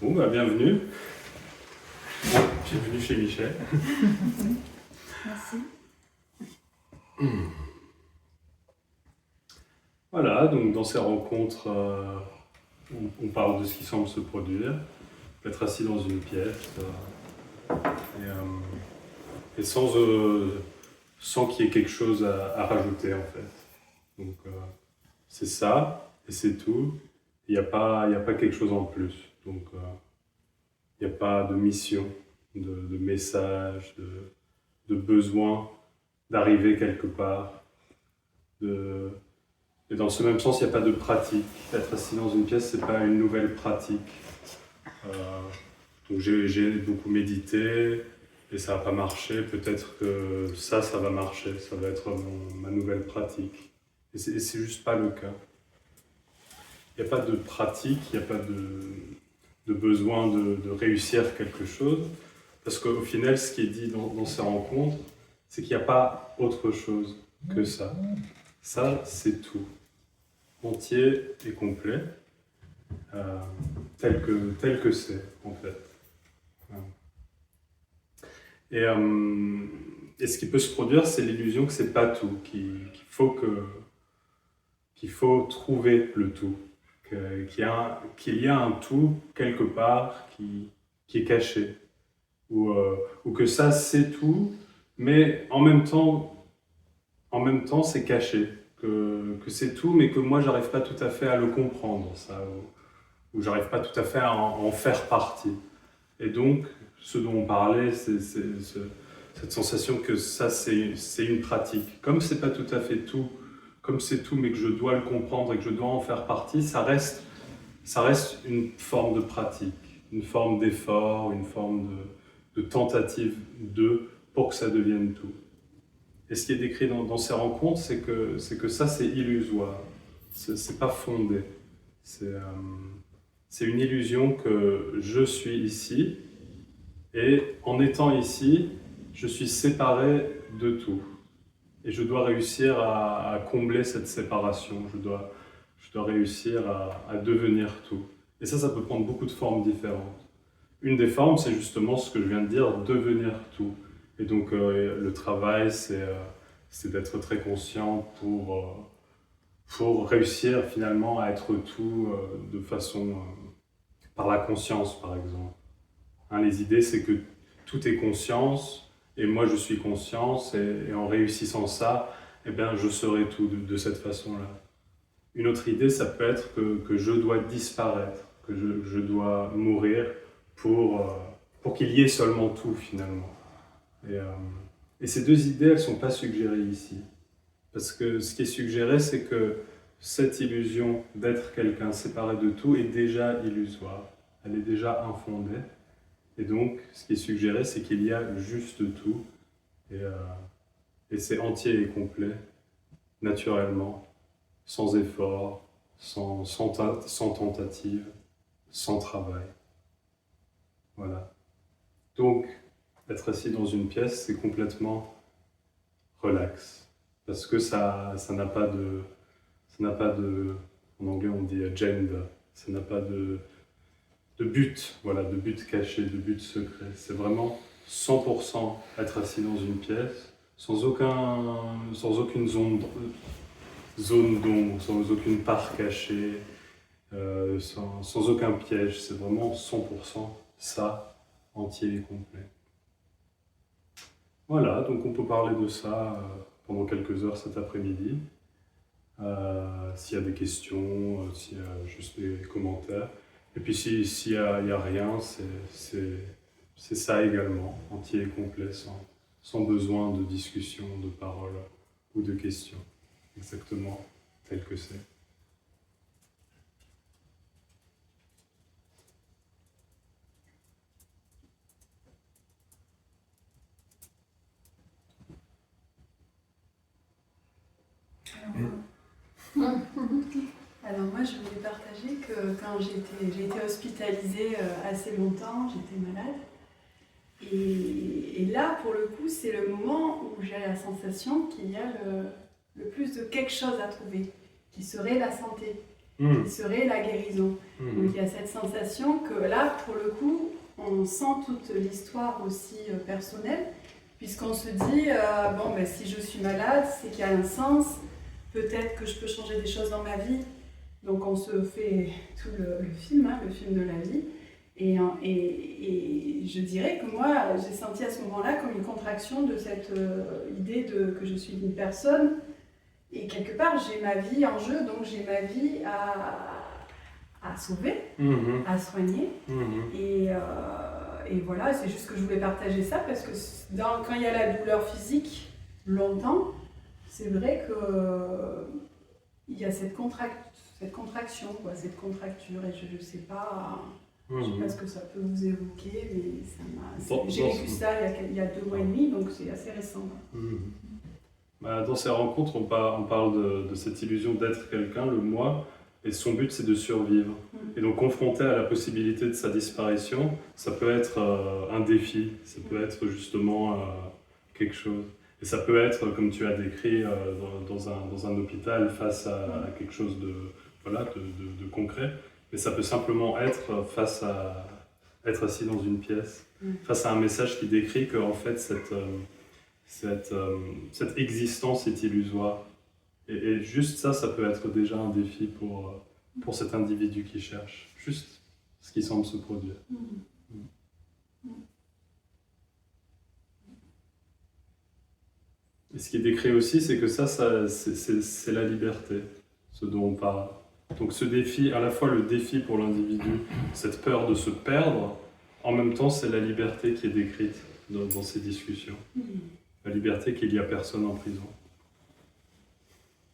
Bon, bienvenue. Bienvenue chez Michel. Merci. Voilà, donc dans ces rencontres, on parle de ce qui semble se produire, être assis dans une pièce et sans qu'il y ait quelque chose à rajouter en fait. Donc c'est ça et c'est tout. Il n'y a pas quelque chose en plus. Donc il n'y a pas de mission, de message, de besoin d'arriver quelque part. Et dans ce même sens, il n'y a pas de pratique. Être assis dans une pièce, ce n'est pas une nouvelle pratique. Donc j'ai beaucoup médité et ça n'a pas marché. Peut-être que ça va marcher. Ça va être ma nouvelle pratique. Et c'est juste pas le cas. Il n'y a pas de pratique, il n'y a pas de besoin de réussir quelque chose. Parce qu'au final, ce qui est dit dans ces rencontres, c'est qu'il n'y a pas autre chose que ça. Ça, c'est tout. Entier et complet, tel que c'est, en fait. Et ce qui peut se produire, c'est l'illusion que c'est pas tout, qu'il faut trouver le tout, qu'il y a un tout quelque part qui est caché, ou que ça c'est tout, mais en même temps c'est caché, que c'est tout, mais que moi j'arrive pas tout à fait à le comprendre, ça, ou j'arrive pas tout à fait à en faire partie. Et donc, ce dont on parlait, c'est cette sensation que ça c'est une pratique. Comme c'est pas tout à fait tout, comme c'est tout, mais que je dois le comprendre et que je dois en faire partie, ça reste une forme de pratique, une forme d'effort, une forme de tentative pour que ça devienne tout. Et ce qui est décrit dans ces rencontres, c'est que ça, c'est illusoire. C'est pas fondé. C'est une illusion que je suis ici, et en étant ici, je suis séparé de tout. Et je dois réussir à combler cette séparation. Je dois réussir à devenir tout. Et ça peut prendre beaucoup de formes différentes. Une des formes, c'est justement ce que je viens de dire, devenir tout. Et donc le travail, c'est d'être très conscient pour réussir finalement à être tout de façon par la conscience, par exemple. Les idées, c'est que tout est conscience, et moi je suis conscience, et en réussissant ça, eh bien, je serai tout de cette façon-là. Une autre idée, ça peut être que je dois disparaître, que je dois mourir pour qu'il y ait seulement tout finalement. Et ces deux idées, elles ne sont pas suggérées ici. Parce que ce qui est suggéré, c'est que cette illusion d'être quelqu'un séparé de tout est déjà illusoire. Elle est déjà infondée. Et donc, ce qui est suggéré, c'est qu'il y a juste tout. Et c'est entier et complet, naturellement, sans effort, sans tentative, sans travail. Voilà. Donc, être assis dans une pièce, c'est complètement relax. Parce que ça n'a pas de, en anglais on dit agenda, ça n'a pas de but, voilà, de but caché, de but secret. C'est vraiment 100% être assis dans une pièce, sans aucune zone d'ombre, sans aucune part cachée, sans aucun piège. C'est vraiment 100% ça, entier et complet. Voilà, donc on peut parler de ça pendant quelques heures cet après-midi. S'il y a des questions, s'il y a juste des commentaires. Et puis s'il y a rien, c'est ça également, entier et complet, sans besoin de discussion, de parole ou de questions. Exactement tel que c'est. Alors moi, je voulais partager que quand j'ai été hospitalisée assez longtemps, j'étais malade. Et là, pour le coup, c'est le moment où j'ai la sensation qu'il y a le plus de quelque chose à trouver, qui serait la santé. qui serait la guérison. Donc il y a cette sensation que là, pour le coup, on sent toute l'histoire aussi personnelle, puisqu'on se dit, bon, ben, si je suis malade, c'est qu'il y a un sens, peut-être que je peux changer des choses dans ma vie. Donc on se fait tout le film, hein, le film de la vie. Et je dirais que moi, j'ai senti à ce moment-là comme une contraction de cette idée que je suis une personne. Et quelque part, j'ai ma vie en jeu, donc j'ai ma vie à sauver, à soigner. Et voilà, c'est juste que je voulais partager ça parce que quand il y a la douleur physique, longtemps, c'est vrai qu'il y a cette contraction, quoi, cette contracture. Et je ne sais pas... Je ne sais pas ce que ça peut vous évoquer, mais j'ai vécu ça il y a 2 mois et demi, donc c'est assez récent. Dans ces rencontres, on parle de cette illusion d'être quelqu'un, le moi, et son but c'est de survivre. Et donc confronté à la possibilité de sa disparition, ça peut être un défi, ça peut être justement quelque chose. Et ça peut être, comme tu as décrit, dans un hôpital face à quelque chose de concret. Mais ça peut simplement être être assis dans une pièce, face à un message qui décrit que en fait, cette existence est illusoire. Et juste ça peut être déjà un défi pour cet individu qui cherche, juste ce qui semble se produire. Et ce qui est décrit aussi, c'est que c'est la liberté, ce dont on parle. Donc ce défi, à la fois le défi pour l'individu, cette peur de se perdre, en même temps c'est la liberté qui est décrite dans ces discussions. La liberté qu'il n'y a personne en prison.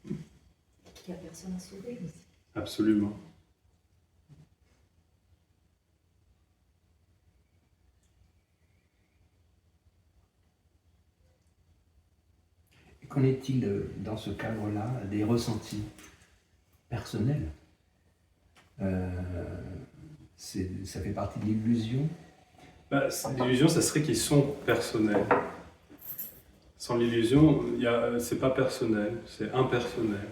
Qu'il n'y a personne à sauver aussi. Absolument. Qu'en est-il dans ce cadre-là des ressentis personnels? Ça fait partie de l'illusion? L'illusion, ça serait qu'ils sont personnels. Sans l'illusion, c'est pas personnel, c'est impersonnel.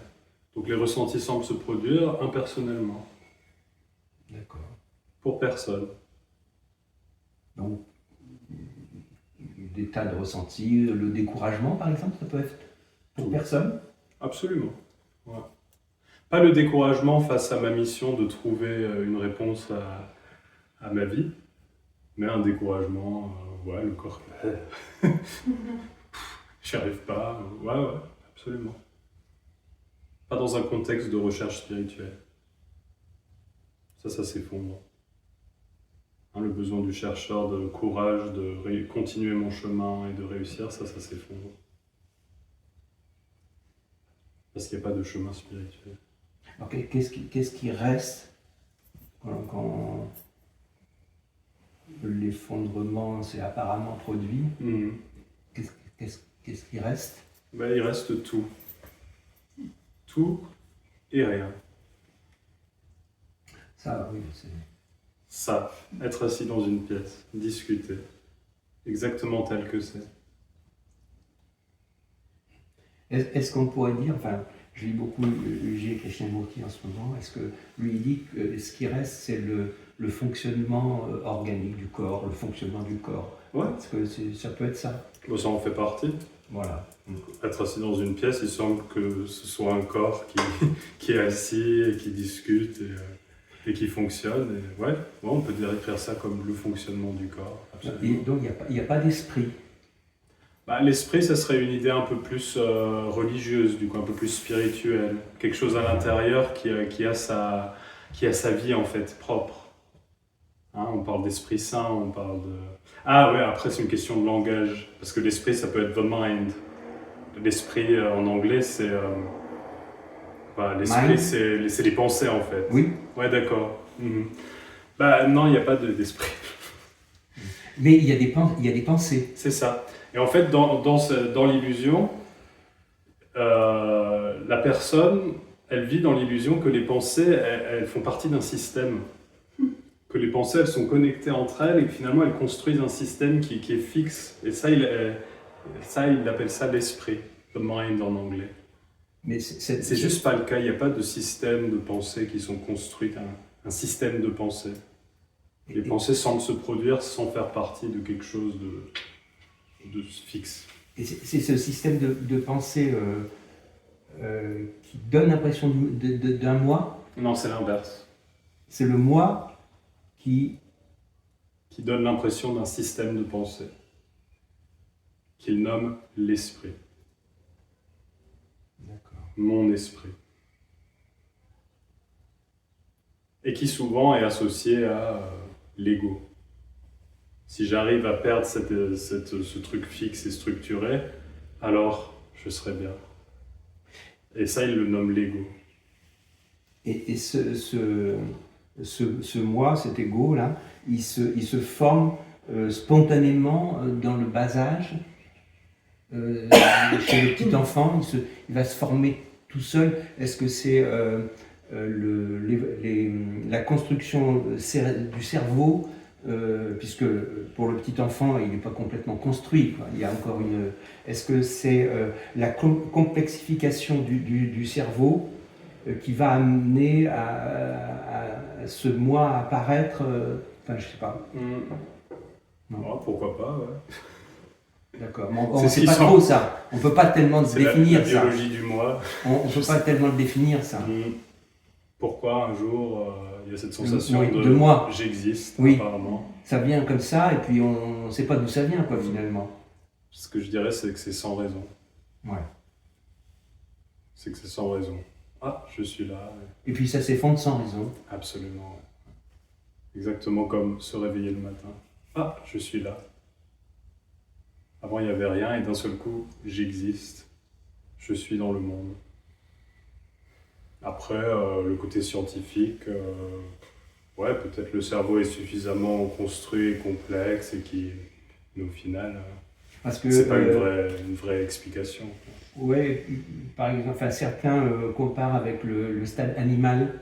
Donc les ressentis semblent se produire impersonnellement. D'accord. Pour personne. Donc, des tas de ressentis, le découragement par exemple, ça peut être pour personne? Absolument. Ouais. Pas le découragement face à ma mission de trouver une réponse à ma vie, mais un découragement, le corps, j'y arrive pas, ouais, absolument. Pas dans un contexte de recherche spirituelle. Ça s'effondre. Le besoin du chercheur de courage, de continuer mon chemin et de réussir, ça s'effondre. Parce qu'il n'y a pas de chemin spirituel. Alors, qu'est-ce qui reste quand l'effondrement s'est apparemment produit? Qu'est-ce qui reste? Il reste tout. Tout et rien. Ça, oui, c'est... Ça, être assis dans une pièce, discuter, exactement tel que c'est. Est-ce qu'on pourrait dire, enfin, je lis beaucoup J. Krishnamurti en ce moment, est-ce que lui il dit que ce qui reste, c'est le fonctionnement organique du corps, le fonctionnement du corps? Ouais. Est-ce que ça peut être ça? Ça en fait partie. Voilà. Être assis dans une pièce, il semble que ce soit un corps qui est assis et qui discute et qui fonctionne. Et on peut décrire ça comme le fonctionnement du corps. Absolument. Et donc il n'y a pas d'esprit? L'esprit, ça serait une idée un peu plus religieuse, du coup, un peu plus spirituelle. Quelque chose à l'intérieur qui a sa vie en fait propre. On parle d'esprit saint, on parle de... après c'est une question de langage, parce que l'esprit ça peut être the mind. L'esprit en anglais c'est... l'esprit c'est les pensées en fait. Oui. Ouais, d'accord. Non, il n'y a pas d'esprit. Mais il y a des pensées. C'est ça. Et en fait, dans l'illusion, la personne, elle vit dans l'illusion que les pensées, elles font partie d'un système. Que les pensées, elles sont connectées entre elles et que finalement, elles construisent un système qui est fixe. Et ça, il appelle ça l'esprit, the mind en anglais. Mais C'est juste pas le cas, il n'y a pas de système de pensée qui sont construits, un système de pensée. Les pensées semblent se produire sans faire partie de quelque chose de fixe. Et c'est ce système de pensée qui donne l'impression d'un moi. Non, c'est l'inverse. C'est le moi qui Donne l'impression d'un système de pensée, qu'il nomme l'esprit. D'accord. Mon esprit. Et qui souvent est associé à l'ego. Si j'arrive à perdre ce truc fixe et structuré, alors je serai bien. Et ça, il le nomme l'ego. Et ce moi, cet ego là, il se forme spontanément dans le bas âge. Chez le petit enfant, il va se former tout seul. Est-ce que c'est la construction du cerveau, puisque pour le petit enfant, il n'est pas complètement construit, quoi. Il y a encore une. Est-ce que c'est la complexification du cerveau qui va amener à ce moi apparaître enfin, je sais pas. Non. Oh, pourquoi pas, ouais. D'accord, mais on ne sait pas trop ça. On ne peut pas tellement le définir, c'est la biologie du moi. On ne peut pas tellement le définir, ça. Pourquoi un jour il y a cette sensation de moi. J'existe, oui. Apparemment. Ça vient comme ça, et puis on ne sait pas d'où ça vient, quoi, finalement. Ce que je dirais, c'est que c'est sans raison. Ouais. C'est que c'est sans raison. Ah, je suis là. Et puis ça s'effondre sans raison. Absolument. Ouais. Exactement comme se réveiller le matin. Ah, je suis là. Avant, il n'y avait rien et d'un seul coup, j'existe. Je suis dans le monde. Après, le côté scientifique, ouais, peut-être le cerveau est suffisamment construit et complexe mais au final, c'est pas une vraie explication. Oui, par exemple, enfin, certains comparent avec le stade animal,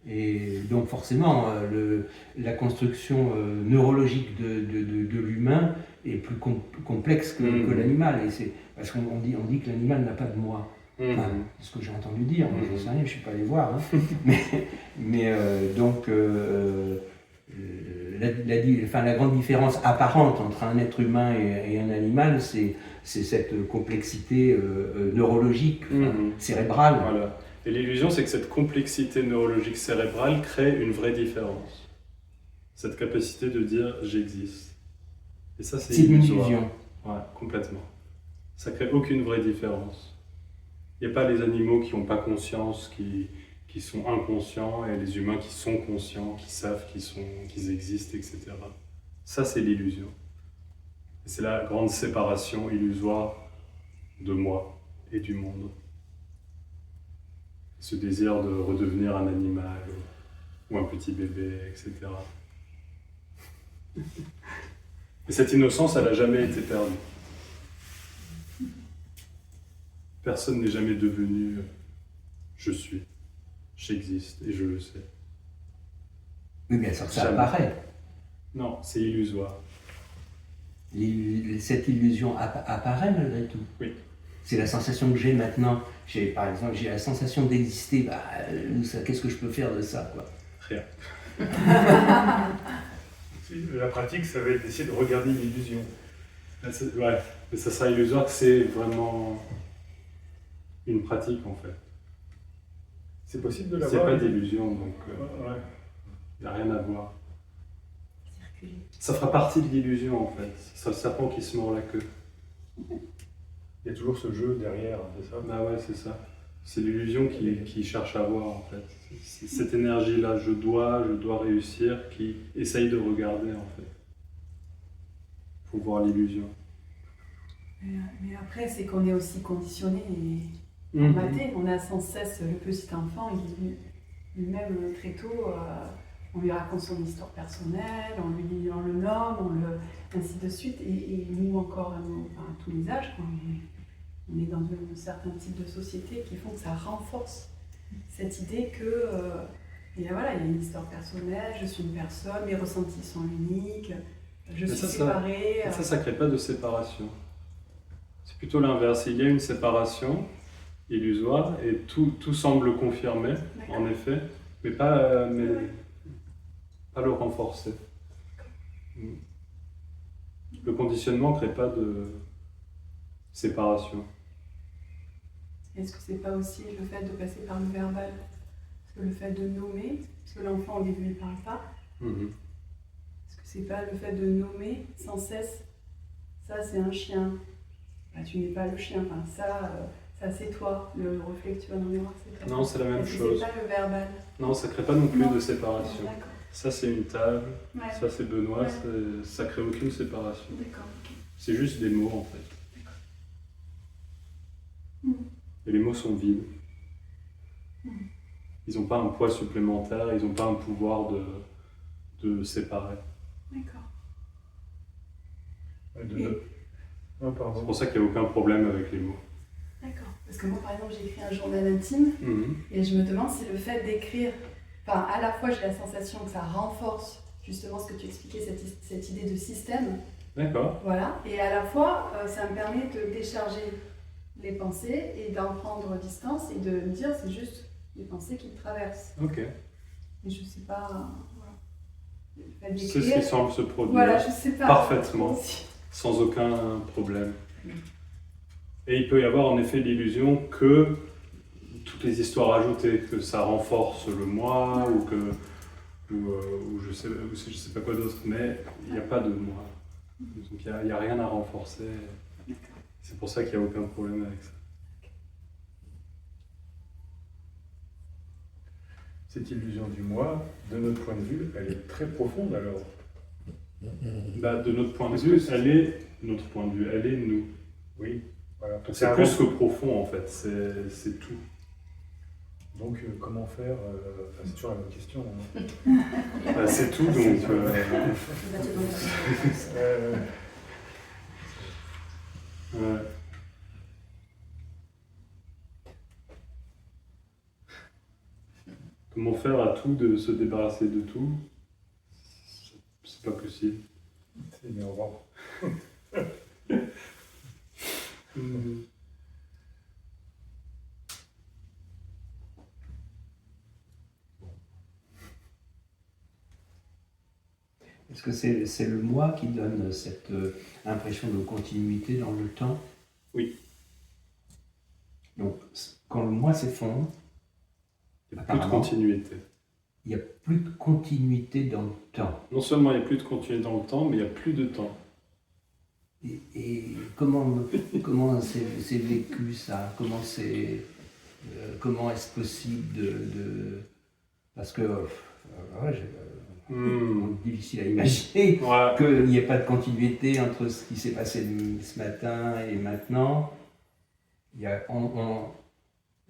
et donc forcément, la construction neurologique de l'humain est plus complexe que l'animal. Parce qu'on dit que l'animal n'a pas de moi. Enfin, c'est ce que j'ai entendu dire, moi, je ne sais rien, je ne suis pas allé voir. Hein. Donc, la grande différence apparente entre un être humain et un animal, c'est cette complexité neurologique, cérébrale. Voilà. Et l'illusion, c'est que cette complexité neurologique cérébrale crée une vraie différence. Cette capacité de dire « j'existe ». Et ça, c'est une illusion. Ouais, complètement. Ça crée aucune vraie différence. Il n'y a pas les animaux qui n'ont pas conscience, qui sont inconscients, et les humains qui sont conscients, qui savent qu'ils existent, etc. Ça, c'est l'illusion. Et c'est la grande séparation illusoire de moi et du monde. Ce désir de redevenir un animal ou un petit bébé, etc. Et cette innocence, elle n'a jamais été perdue. Personne n'est jamais devenu « je suis ». J'existe et je le sais. Oui, bien sûr, ça apparaît. Non, c'est illusoire. Cette illusion apparaît malgré tout. Oui. C'est la sensation que j'ai maintenant. Par exemple, j'ai la sensation d'exister. Bah, qu'est-ce que je peux faire de ça, quoi? Rien. La pratique, ça va être d'essayer de regarder l'illusion. Ouais, mais ça sera illusoire que c'est vraiment une pratique en fait. C'est possible de C'est l'avoir. pas d'illusion, donc il n'y a rien à voir. Ça fera partie de l'illusion en fait. Ce sera le serpent qui se mord la queue. Il y a toujours ce jeu derrière, c'est ça? Ah ouais, c'est ça. C'est l'illusion qui cherche à voir en fait. C'est cette énergie-là, je dois réussir, qui essaye de regarder en fait. Faut voir l'illusion. Mais après, c'est qu'on est aussi conditionné et formaté. On a sans cesse le petit enfant, lui-même très tôt, on lui raconte son histoire personnelle, on le nomme, ainsi de suite. Et nous encore, à tous les âges, on est dans un certain type de société qui font que ça renforce cette idée que il y a une histoire personnelle, je suis une personne, mes ressentis sont uniques, je suis séparée. Ça crée pas de séparation. C'est plutôt l'inverse. Il y a une séparation, illusoire et tout semble le confirmer, en D'accord. effet, mais pas, Ouais. pas le renforcer. Le conditionnement ne crée pas de séparation. Est-ce que c'est pas aussi le fait de passer par le verbal? Parce que le fait de nommer, parce que l'enfant au début il parle pas, Mhm. est-ce que c'est pas le fait de nommer sans cesse? Ça c'est un chien. Bah, tu n'es pas le chien. Enfin, ça c'est toi. Le reflet que tu vois dans le miroir, c'est toi. Non, c'est la même Est-ce que chose. c'est pas le verbal? Non, ça ne crée pas non plus Non. de séparation. D'accord. Ça, c'est une table, Ouais. ça, c'est Benoît, Ouais. ça ne crée aucune séparation. D'accord. C'est juste des mots, en fait. Mhm. Et les mots sont vides. Mhm. Ils n'ont pas un poids supplémentaire, ils n'ont pas un pouvoir de séparer. D'accord. De Et- notre- Oh, C'est pardon. pour ça qu'il n'y a aucun problème avec les mots. D'accord. Parce que moi, par exemple, j'ai écrit un journal intime Mhm. et je me demande si le fait d'écrire, enfin, à la fois j'ai la sensation que ça renforce justement ce que tu expliquais, cette idée de système, D'accord. voilà, et à la fois ça me permet de décharger les pensées et d'en prendre distance et de me dire c'est juste des pensées qui me traversent. Ok. Et je sais pas, voilà. Le fait C'est ce d'écrire, qui semble se produire. voilà, je sais pas. Parfaitement. Aussi. Sans aucun problème. Et il peut y avoir en effet l'illusion que toutes les histoires ajoutées, que ça renforce le moi ou que ou je sais pas quoi d'autre, mais il n'y a pas de moi. Donc il n'y a rien à renforcer. C'est pour ça qu'il n'y a aucun problème avec ça. Cette illusion du moi, de notre point de vue, elle est très profonde alors. Bah, de notre point de Est-ce vue, que elle est notre point de vue, elle est nous. Oui, voilà. C'est plus que profond en fait, c'est tout. Donc, comment faire enfin, c'est toujours la même question. Hein. Bah, c'est tout donc. Il va te demander la réponse. Ouais. Comment faire à tout de se débarrasser de tout? C'est pas possible. C'est bien, au revoir. Est-ce que c'est le moi qui donne cette impression de continuité dans le temps? Oui. Donc, quand le moi s'effondre, Il n'y a plus de Apparemment. continuité. il n'y a plus de continuité dans le temps. Non seulement il n'y a plus de continuité dans le temps, mais il n'y a plus de temps. Et comment c'est vécu ça? Comment est-ce possible parce que ouais, difficile à imaginer Ouais. qu'il n'y ait pas de continuité entre ce qui s'est passé ce matin et maintenant. Il y a,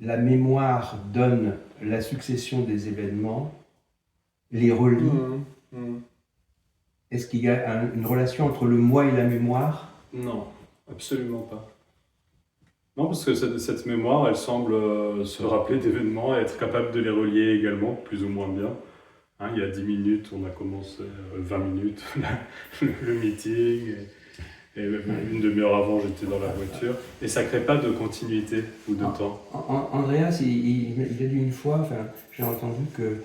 la mémoire donne la succession des événements, les relie. Est-ce qu'il y a une relation entre le moi et la mémoire? Non, absolument pas. Non, parce que cette mémoire, elle semble se rappeler d'événements et être capable de les relier également, plus ou moins bien. Hein, il y a 10 minutes, on a commencé, 20 minutes, le meeting, et une demi-heure avant, j'étais dans la voiture. Et ça ne crée pas de continuité ou de temps. Andreas, il a dit une fois, enfin, j'ai entendu que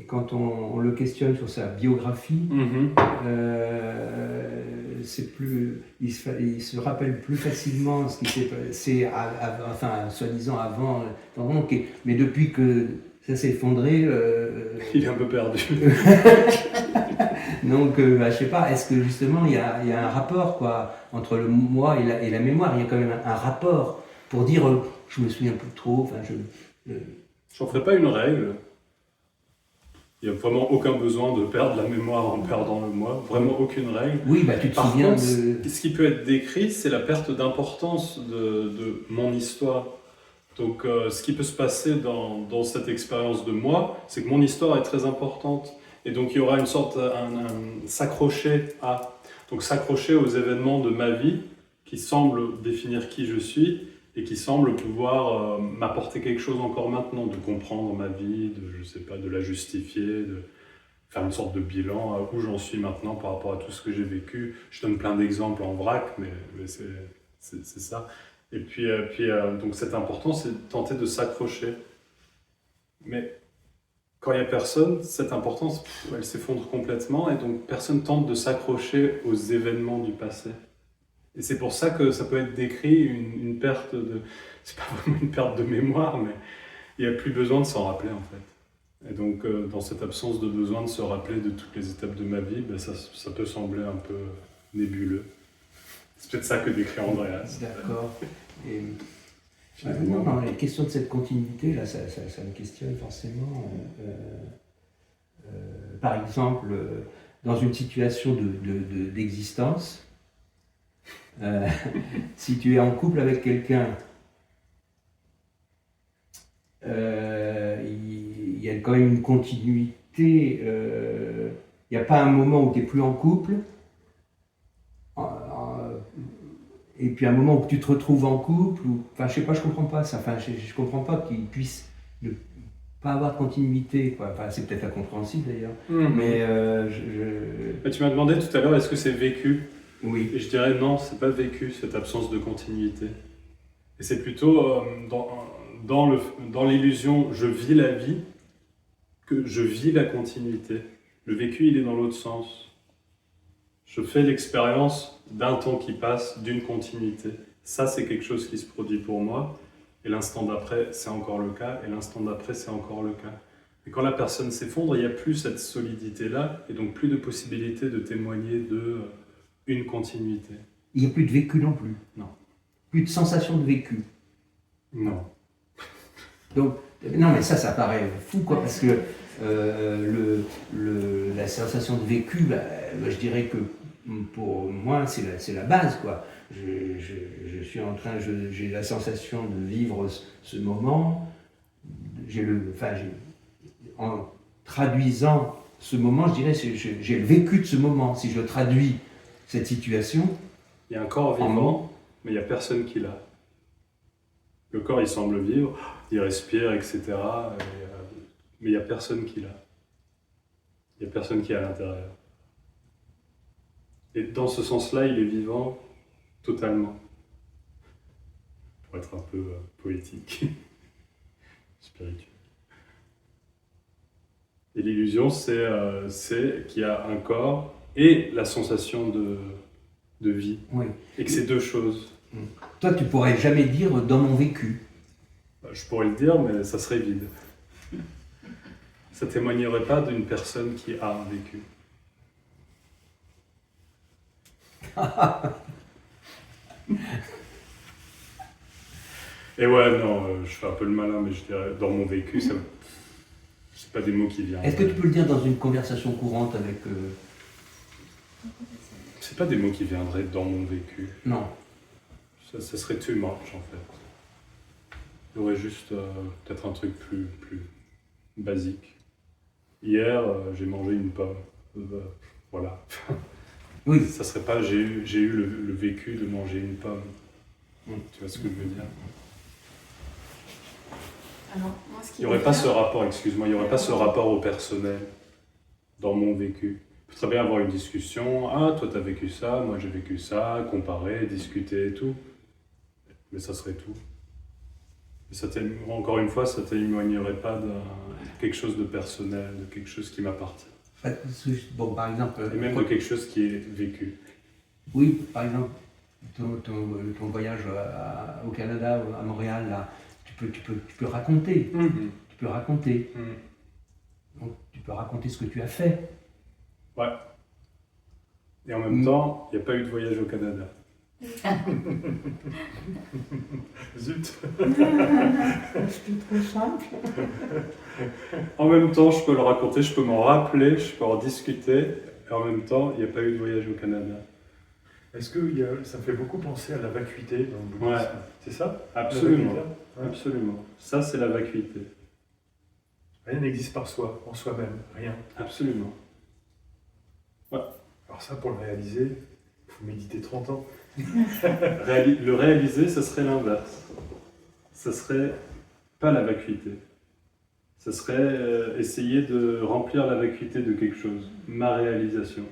quand on le questionne sur sa biographie, c'est plus, il se rappelle plus facilement ce qui s'est passé, enfin, soi-disant avant. Mais depuis que ça s'est effondré, Il est un peu perdu. donc, je sais pas, est-ce que justement il y a un rapport quoi, entre le moi et la mémoire? Il y a quand même un rapport pour dire je me souviens plus trop. Enfin, J'en ferai pas une règle. Il n'y a vraiment aucun besoin de perdre la mémoire en perdant le moi. Vraiment aucune règle. Oui, bah tu te Par souviens contre, de. ce qui peut être décrit, c'est la perte d'importance de mon histoire. Donc, ce qui peut se passer dans cette expérience de moi, c'est que mon histoire est très importante. Et donc, il y aura une sorte, s'accrocher à. Donc, s'accrocher aux événements de ma vie qui semblent définir qui je suis et qui semblent pouvoir m'apporter quelque chose encore maintenant, de comprendre ma vie, je sais pas, de la justifier, de faire une sorte de bilan, où j'en suis maintenant par rapport à tout ce que j'ai vécu. Je donne plein d'exemples en vrac, mais c'est ça. Et puis, donc c'est important, c'est de tenter de s'accrocher. Mais quand il n'y a personne, cette importance, elle s'effondre complètement et donc personne tente de s'accrocher aux événements du passé. Et c'est pour ça que ça peut être décrit une perte de... C'est pas vraiment une perte de mémoire, mais il n'y a plus besoin de s'en rappeler en fait. Et donc dans cette absence de besoin de se rappeler de toutes les étapes de ma vie, ben, ça peut sembler un peu nébuleux. C'est peut-être ça que décrit Andreas. D'accord. Et, non, non, les questions de cette continuité, là, ça me questionne forcément. Par exemple, dans une situation d'existence, si tu es en couple avec quelqu'un, il y a quand même une continuité. Il n'y a pas un moment où tu n'es plus en couple. Et puis un moment où tu te retrouves en couple, ou, enfin je sais pas, je comprends pas ça. Enfin je comprends pas qu'il puisse ne pas avoir de continuité, quoi. Enfin c'est peut-être incompréhensible d'ailleurs. Mais Tu m'as demandé tout à l'heure, est-ce que c'est vécu? oui. Et je dirais non, c'est pas vécu cette absence de continuité. Et c'est plutôt dans l'illusion je vis la vie que je vis la continuité. Le vécu, il est dans l'autre sens. Je fais l'expérience d'un temps qui passe, d'une continuité. Ça, c'est quelque chose qui se produit pour moi. Et l'instant d'après, c'est encore le cas. Et l'instant d'après, c'est encore le cas. Et quand la personne s'effondre, il n'y a plus cette solidité-là. Et donc plus de possibilité de témoigner d'une continuité. Il n'y a plus de vécu non plus. Non. Plus de sensation de vécu. Non. Donc, non mais ça paraît fou, quoi, parce que la sensation de vécu, bah, je dirais que pour moi, c'est la base, quoi. Je suis en train, j'ai la sensation de vivre ce moment. En traduisant ce moment, je dirais, j'ai le vécu de ce moment. Si je traduis cette situation, il y a un corps vivant, mais il n'y a personne qui l'a. Le corps, il semble vivre, il respire, etc. Mais il n'y a personne qui l'a. Il n'y a personne qui est à l'intérieur. Et dans ce sens-là, il est vivant totalement. Pour être un peu poétique, spirituel. Et l'illusion, c'est qu'il y a un corps et la sensation de vie. oui. Et que c'est deux choses. Toi, tu pourrais jamais dire dans mon vécu. Je pourrais le dire, mais ça serait vide. Ça témoignerait pas d'une personne qui a un vécu. Et ouais, non, je fais un peu le malin, mais je dirais, dans mon vécu, c'est pas des mots qui viennent. Est-ce que tu peux le dire dans une conversation courante avec... C'est pas des mots qui viendraient dans mon vécu. Non. Ça serait too much, en fait. Il y aurait juste peut-être un truc plus basique. Hier, j'ai mangé une pomme. Voilà. Oui. Ça serait pas j'ai eu le vécu de manger une pomme. Tu vois ce que je veux dire? Alors, moi, ce qui Il n'y aurait pas ce rapport, excuse-moi, il n'y aurait pas ce rapport au personnel dans mon vécu. On peut très bien avoir une discussion. Ah, toi t'as vécu ça, moi j'ai vécu ça, comparer, discuter et tout. Mais ça serait tout. Et encore une fois, ça ne témoignerait pas de quelque chose de personnel, de quelque chose qui m'appartient. Bon, par exemple... Et même de quelque chose qui est vécu. Oui, par exemple, ton voyage au Canada, à Montréal, là, tu peux raconter. Tu peux raconter. Donc, tu peux raconter ce que tu as fait. Ouais. Et en même temps, il n'y a pas eu de voyage au Canada. Zut. C'est trop simple. En même temps, je peux le raconter, je peux m'en rappeler, je peux en discuter. Et en même temps, il n'y a pas eu de voyage au Canada. Est-ce que ça me fait beaucoup penser à la vacuité dans le bouddhisme? Ouais. C'est ça? Absolument. Ouais. Absolument. Ça, c'est la vacuité. Rien n'existe par soi, en soi-même, rien. Absolument. Ouais. Alors ça, pour le réaliser, il faut méditer 30 ans. Le réaliser, ce serait l'inverse. Ce serait pas la vacuité. Ce serait essayer de remplir la vacuité de quelque chose. Ma réalisation.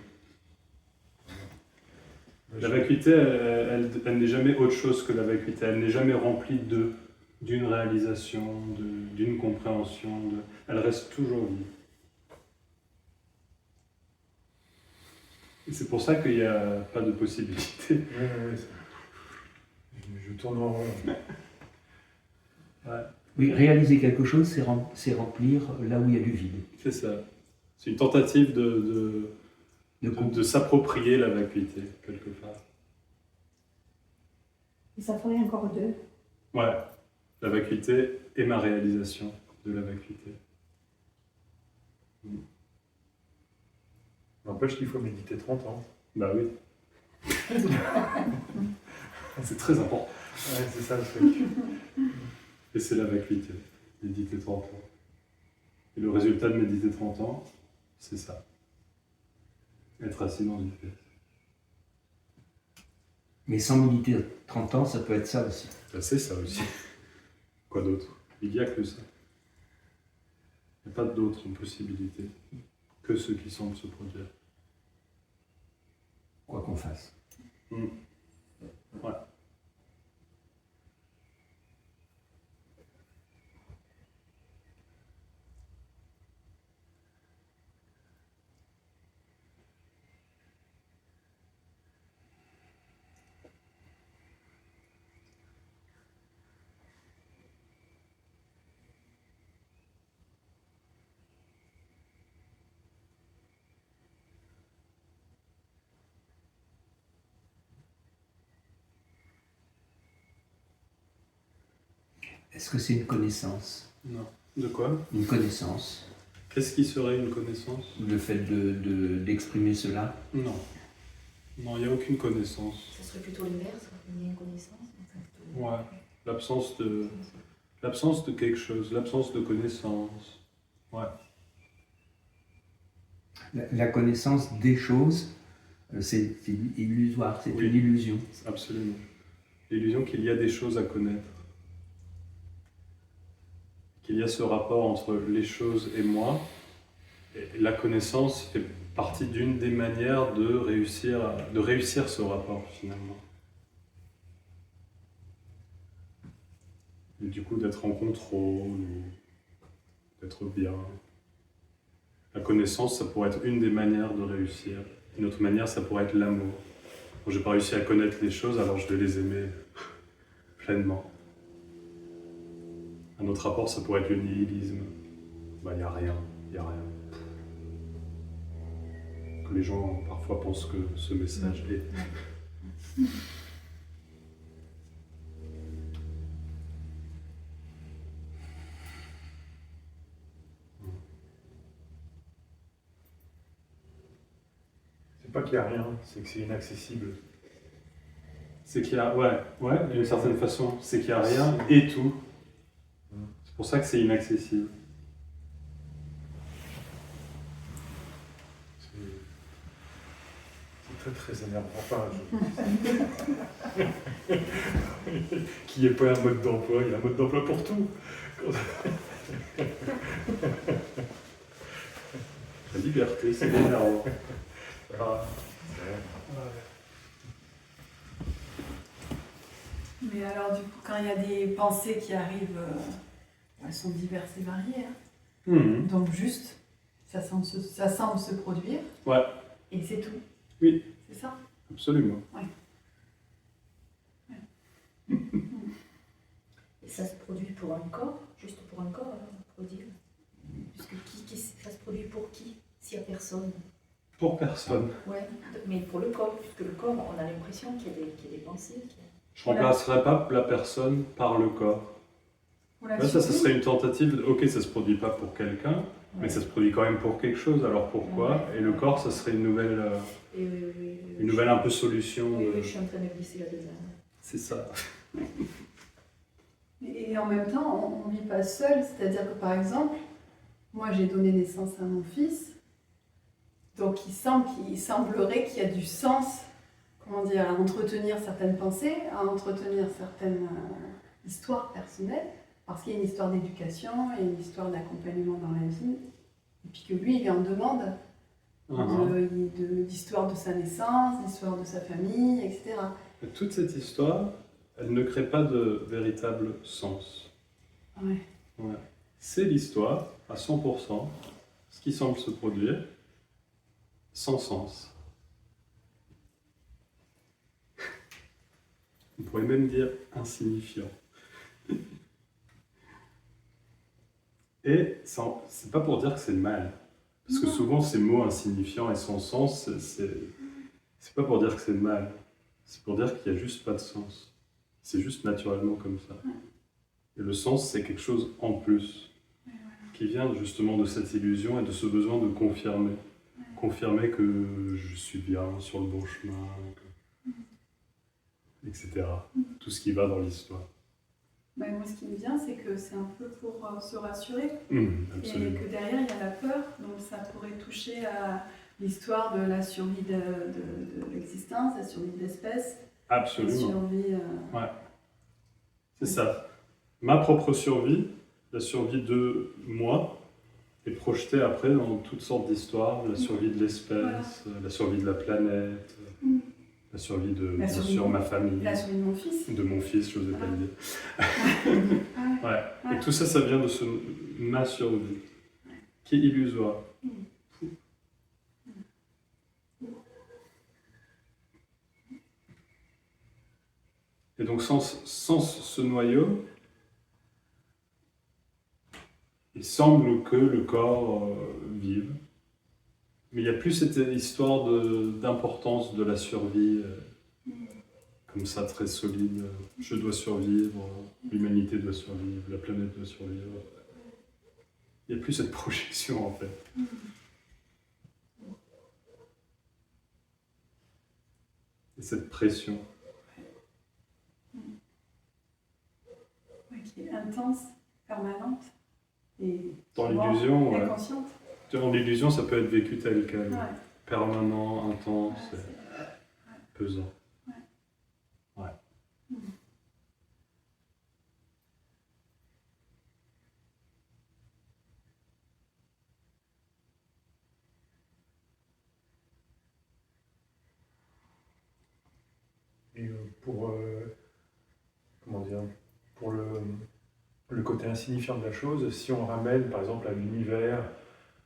La vacuité, elle n'est jamais autre chose que la vacuité. Elle n'est jamais remplie d'une réalisation, d'une compréhension. Elle reste toujours vide. Et c'est pour ça qu'il n'y a pas de possibilité. Je tourne en rond. Ouais, Oui, réaliser quelque chose, c'est remplir là où il y a du vide. c'est ça. C'est une tentative de s'approprier la vacuité, quelque part. Et ça ferait encore deux. Ouais, la vacuité est ma réalisation de la vacuité. N'empêche qu'il faut méditer 30 ans. Bah oui. C'est très important. Ouais, c'est ça le truc. Et c'est la vacuité, méditer 30 ans. Et le résultat de méditer 30 ans, c'est ça. Être assis dans une pièce. Mais sans méditer 30 ans, ça peut être ça aussi. Ben, c'est ça aussi. Quoi d'autre? Il n'y a que ça. Il n'y a pas d'autre possibilité que ce qui semble se produire. Quoi qu'on fasse. Ouais. Est-ce que c'est une connaissance? Non. De quoi? Une connaissance? Qu'est-ce qui serait une connaissance? Le fait d'exprimer cela? Non. Non, il n'y a aucune connaissance. Ça serait plutôt l'inverse, il y a une connaissance. Ouais. L'absence de quelque chose, l'absence de connaissance. Ouais. La connaissance des choses, c'est illusoire, c'est Oui. une illusion. Absolument. L'illusion qu'il y a des choses à connaître. Qu'il y a ce rapport entre les choses et moi. Et la connaissance fait partie d'une des manières de réussir ce rapport finalement. Et du coup d'être en contrôle, ou d'être bien. La connaissance, ça pourrait être une des manières de réussir. Une autre manière, ça pourrait être l'amour. Quand j'ai pas réussi à connaître les choses, alors je vais les aimer pleinement. Un autre rapport, ça pourrait être le nihilisme. Il n'y a rien, il n'y a rien. Que les gens parfois pensent que ce message est. C'est pas qu'il n'y a rien, c'est que c'est inaccessible. C'est qu'il y a, ouais, d'une certaine façon, c'est qu'il n'y a rien et tout. C'est pour ça que c'est inaccessible. C'est très très énervant. Enfin, qu'il n'y ait pas un mode d'emploi, il y a un mode d'emploi pour tout. La liberté, c'est énervant. Mais alors, du coup, quand il y a des pensées qui arrivent, elles sont diverses et variées. Mhm. Donc, juste, ça semble se produire. Ouais, Et c'est tout. Oui. C'est ça. absolument. Et ça se produit pour un corps, juste pour un corps, alors, on pourrait dire. Puisque ça se produit pour qui? S'il n'y a personne. Pour personne. Ouais, mais pour le corps, puisque le corps, on a l'impression qu'il y a des pensées. Je ne remplacerai pas la personne par le corps. Voilà, Là, ça serait une tentative. Ok, ça se produit pas pour quelqu'un, mais Ouais. ça se produit quand même pour quelque chose. Alors pourquoi? Et le corps, ça serait une nouvelle un peu solution. Oui, de- oui, je suis en train de glisser là-dedans. C'est ça. Et en même temps, on ne vit pas seul. C'est-à-dire que, par exemple, moi, j'ai donné naissance à mon fils. Donc, il semblerait qu'il y a du sens, comment dire, à entretenir certaines pensées, à entretenir certaines histoires personnelles, parce qu'il y a une histoire d'éducation et une histoire d'accompagnement dans la vie, et puis que lui, il est en demande d'histoire de sa naissance, d'histoire de sa famille, etc. Et toute cette histoire, elle ne crée pas de véritable sens. Ouais. Ouais. C'est l'histoire, à 100%, ce qui semble se produire, sans sens. On pourrait même dire insignifiant. Et c'est pas pour dire que c'est mal. Parce que souvent, ces mots insignifiants et sans sens, c'est pas pour dire que c'est mal. C'est pour dire qu'il n'y a juste pas de sens. C'est juste naturellement comme ça. Et le sens, c'est quelque chose en plus, qui vient justement de cette illusion et de ce besoin de confirmer. Confirmer que je suis bien sur le bon chemin, etc. Tout ce qui va dans l'histoire. Moi, ce qui me vient, c'est que c'est un peu pour se rassurer. Et Absolument. que derrière, il y a la peur. Donc ça pourrait toucher à l'histoire de la survie de l'existence, la survie de l'espèce. Absolument. La survie... C'est ça. Ma propre survie, la survie de moi, est projetée après dans toutes sortes d'histoires. La survie de l'espèce, la survie de la planète, la survie de, bien sûr, ma famille. La survie de mon fils. De mon fils, je n'osais pas le dire. Ouais. Et tout ça, ça vient de ma survie, qui est illusoire. Et donc, sans ce noyau, il semble que le corps vive. Mais il n'y a plus cette histoire d'importance de la survie, comme ça, très solide. Je dois survivre, l'humanité doit survivre, la planète doit survivre. Il n'y a plus cette projection, en fait. Et cette pression. Qui est intense, permanente et dans l'illusion, ouais. inconsciente. Dans l'illusion, ça peut être vécu tel quel, Ouais. permanent, intense, pesant. Ouais. Et comment dire, pour le côté insignifiant de la chose, si on ramène par exemple à l'univers,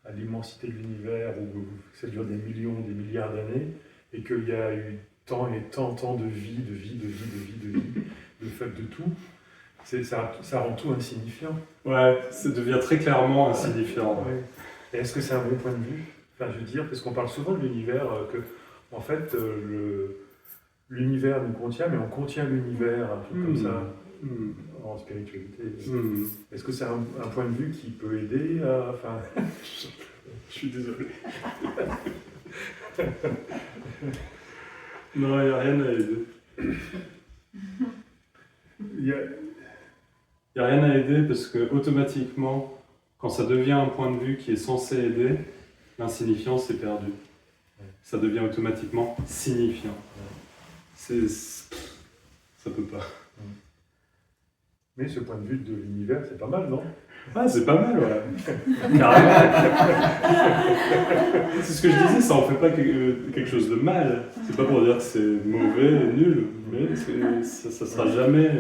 à l'immensité de l'univers, où ça dure des millions, des milliards d'années, et qu'il y a eu tant et tant de vie, de fait de tout, ça rend tout insignifiant. Ouais, ça devient très clairement insignifiant. Ouais. Ouais. Et est-ce que c'est un bon point de vue? Enfin, je veux dire, parce qu'on parle souvent de l'univers, que en fait, l'univers nous contient, mais on contient l'univers, un truc comme ça, en spiritualité. Est-ce que c'est un point de vue qui peut aider à... Enfin... Je suis désolé. Non, il n'y a rien à aider. Il n'y a rien à aider parce que automatiquement, quand ça devient un point de vue qui est censé aider, l'insignifiance est perdue. Ça devient automatiquement signifiant. Ça peut pas. Mais ce point de vue de l'univers, c'est pas mal, non? Ah, c'est pas mal, ouais. Carrément. C'est ce que je disais, ça en fait pas quelque chose de mal. C'est pas pour dire que c'est mauvais, nul, mais ça sera jamais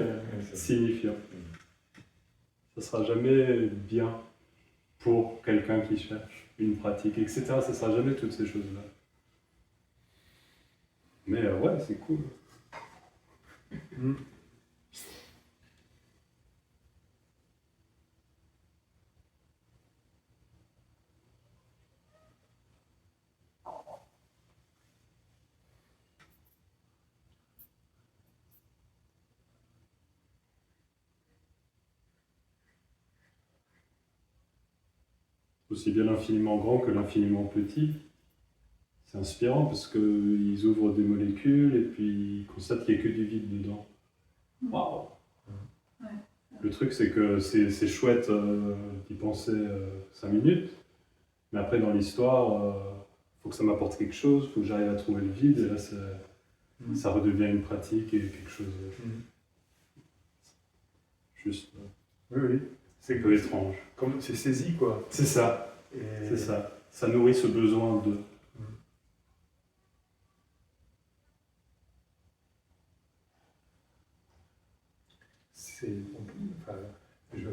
signifiant. Ça sera jamais bien pour quelqu'un qui cherche une pratique, etc. Ça sera jamais toutes ces choses-là. Mais ouais, c'est cool. Aussi bien l'infiniment grand que l'infiniment petit. C'est inspirant parce qu'ils ouvrent des molécules et puis ils constatent qu'il n'y a que du vide dedans. Waouh! Ouais. Le truc, c'est que c'est chouette d'y penser 5 minutes, mais après, dans l'histoire, faut que ça m'apporte quelque chose, il faut que j'arrive à trouver le vide, et là, ça redevient une pratique et quelque chose juste Oui. c'est un peu étrange. Comme c'est saisi, quoi. C'est ça, Et... c'est ça. Ça nourrit ce besoin de... je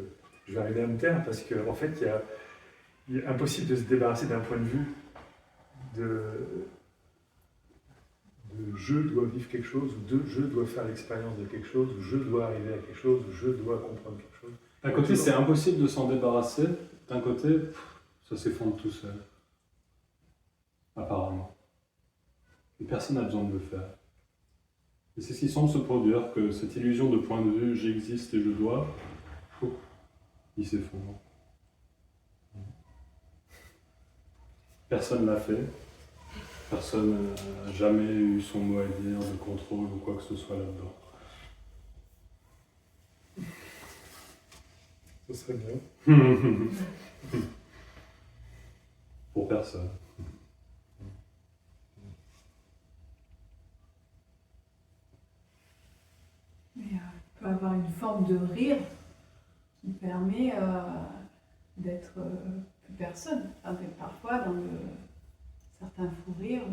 vais arriver à me taire parce qu'en fait, il est impossible de se débarrasser d'un point de vue de je dois vivre quelque chose, ou de je dois faire l'expérience de quelque chose, ou je dois arriver à quelque chose, ou je dois comprendre quelque chose. D'un côté, c'est impossible de s'en débarrasser. D'un côté, ça s'effondre tout seul. Apparemment. Et personne n'a besoin de le faire. Et c'est ce qui semble se produire, que cette illusion de point de vue, j'existe et je dois, il s'effondre. Personne ne l'a fait. Personne n'a jamais eu son mot à dire, de contrôle ou quoi que ce soit là-dedans. Ce serait bien. Pour personne. Mais il peut avoir une forme de rire qui permet d'être plus personne. Enfin, d'être parfois dans certains fous rires.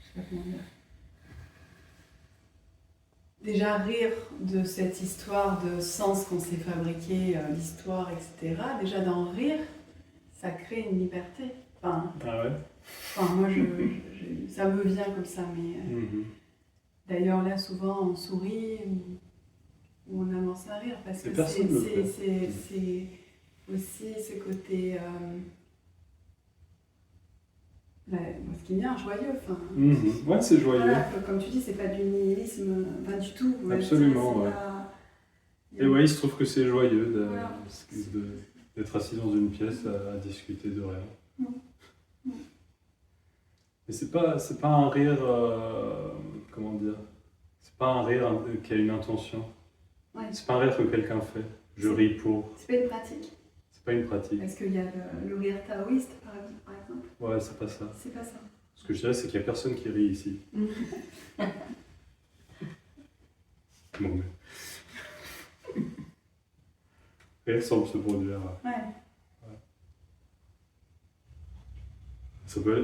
Je sais pas comment dire. Déjà rire de cette histoire de sens qu'on s'est fabriqué, l'histoire, etc. Déjà d'en rire, ça crée une liberté. Enfin, Ah ouais? moi, ça me vient comme ça, mais d'ailleurs là, souvent, on sourit ou on amorce un rire parce que personne le fait. c'est aussi ce côté, ce qui vient joyeux. Enfin, Ouais, c'est joyeux. voilà, comme tu dis, c'est pas du nihilisme, pas du tout. Ouais, Absolument, c'est ouais. pas- Et ouais, il se trouve que c'est joyeux Voilà. d'être assis dans une pièce à discuter de rien. Mais c'est pas un rire, comment dire, c'est pas un rire qui a une intention. Ouais. C'est pas un rire que quelqu'un fait. Je ris pour. C'est pas une pratique. C'est pas une pratique. Est-ce qu'il y a le rire taoïste, par exemple? Ouais, c'est pas ça. C'est pas ça. Ce que je dirais, c'est qu'il y a personne qui rit ici. Bon, mais... Rien semble se produire. Ouais.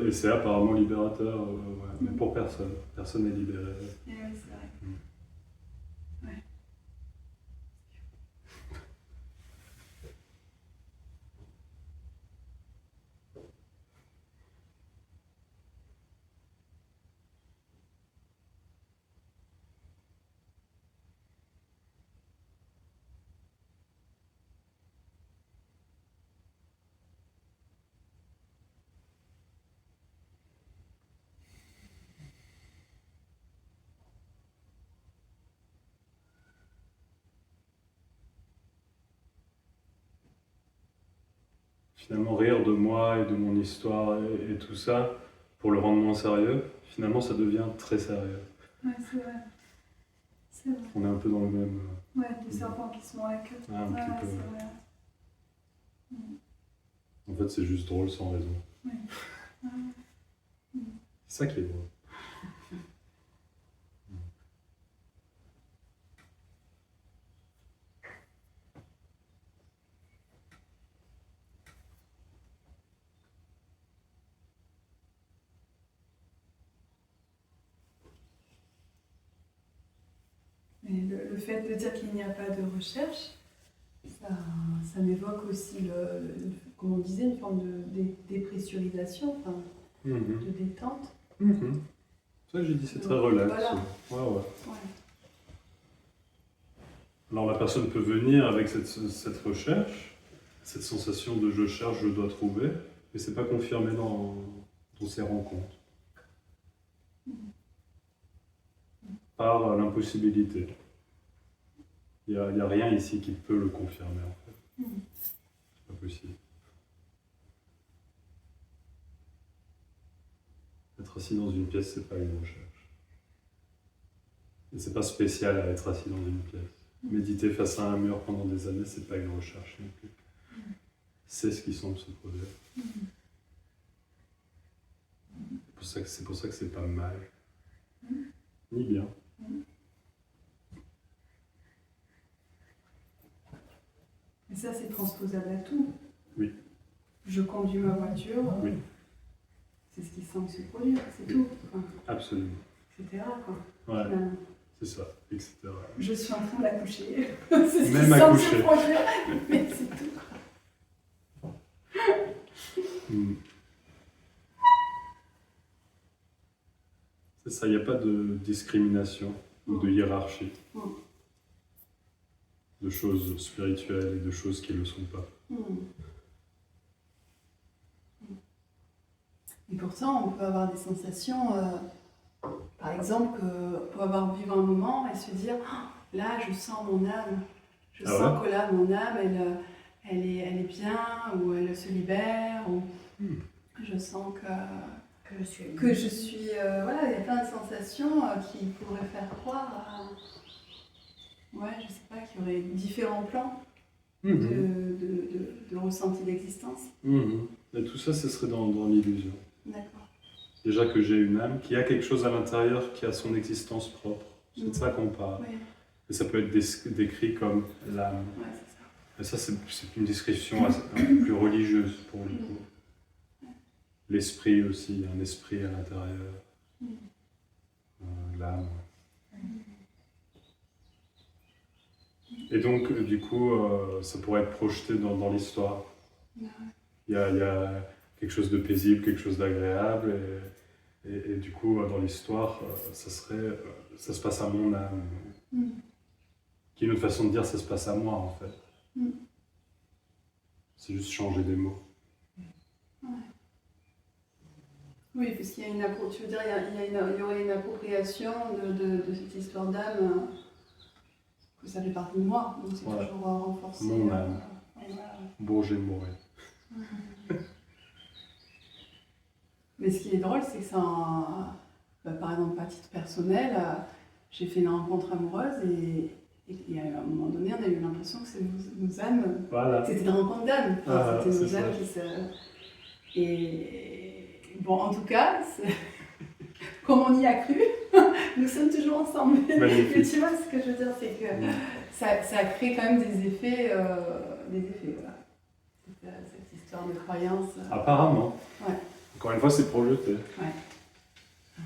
Et c'est apparemment libérateur, mais pour personne. Personne n'est libéré. Et oui, c'est vrai. Ouais. Finalement, rire de moi et de mon histoire et tout ça, pour le rendre moins sérieux, finalement, ça devient très sérieux. Ouais, c'est vrai. C'est vrai. On est un peu dans le même... Ouais, des serpents qui se mordent la queue. un Ouais, petit peu. c'est vrai. En fait, c'est juste drôle sans raison. Ouais. C'est ça qui est drôle. Mais le fait de dire qu'il n'y a pas de recherche, ça m'évoque aussi, comme on disait, une forme de dépressurisation, enfin, de détente. C'est ça que j'ai dit, c'est très relax. Voilà. Ouais. Ouais. Alors la personne peut venir avec cette recherche, cette sensation de je cherche, je dois trouver, mais c'est pas confirmé dans ces rencontres. Par l'impossibilité. Il n'y a rien ici qui peut le confirmer en fait. C'est pas possible. Être assis dans une pièce, c'est pas une recherche. Et c'est pas spécial à être assis dans une pièce. Méditer face à un mur pendant des années, c'est pas une recherche non plus. C'est ce qui semble se produire. C'est pour ça que c'est pas mal. Ni bien. Et ça, c'est transposable à tout. Oui. Je conduis ma voiture, Oui. c'est ce qui semble se produire, c'est tout. Enfin, Absolument. etc. Quoi, Ouais. finalement. c'est ça, etc. Je suis en train d'accoucher. C'est ce qui Même semble se accoucher. produire, mais c'est tout. C'est ça, il n'y a pas de discrimination ou de hiérarchie de choses spirituelles et de choses qui ne le sont pas. Et pourtant, on peut avoir des sensations, par exemple, on peut avoir vivre un moment et se dire ah, là, je sens mon âme. Je sens que là, mon âme, elle est bien, ou elle se libère, ou je sens que je suis. Voilà, il y a plein de sensations qui pourraient faire croire à. Ouais, je sais pas, qu'il y aurait différents plans de ressenti d'existence. Et tout ça, ce serait dans l'illusion. D'accord. Déjà que j'ai une âme, qui a quelque chose à l'intérieur, qui a son existence propre. C'est de ça qu'on parle. Oui, Et ça peut être décrit comme l'âme. ouais, c'est ça. Et ça, c'est une description un peu plus religieuse pour le coup. L'esprit aussi, un esprit à l'intérieur. L'âme. Et donc, du coup, ça pourrait être projeté dans l'histoire. Ouais. Il y a quelque chose de paisible, quelque chose d'agréable, et du coup, dans l'histoire, ça se passe à mon âme. Qui est une autre façon de dire, ça se passe à moi, en fait. C'est juste changer des mots. Ouais. Oui, parce qu'il y a une tu veux dire, il y aurait une appropriation de cette histoire d'âme, que ça fait partie de moi, donc c'est toujours renforcé. Mon âme. Voilà. Bourget Moré. Mais ce qui est drôle, c'est que ça, par exemple, à titre personnel, j'ai fait une rencontre amoureuse et à un moment donné, on a eu l'impression que c'est nos âmes, Voilà. c'était une rencontre d'âmes, Ah, c'était nos c'est âmes ça. qui se... Et bon, en tout cas, comme on y a cru, nous sommes toujours ensemble. Magnifique. Mais tu vois, ce que je veux dire, c'est que ça crée quand même des effets, voilà. Cette histoire de croyance. Apparemment. Ouais. Encore une fois, c'est projeté. Ouais.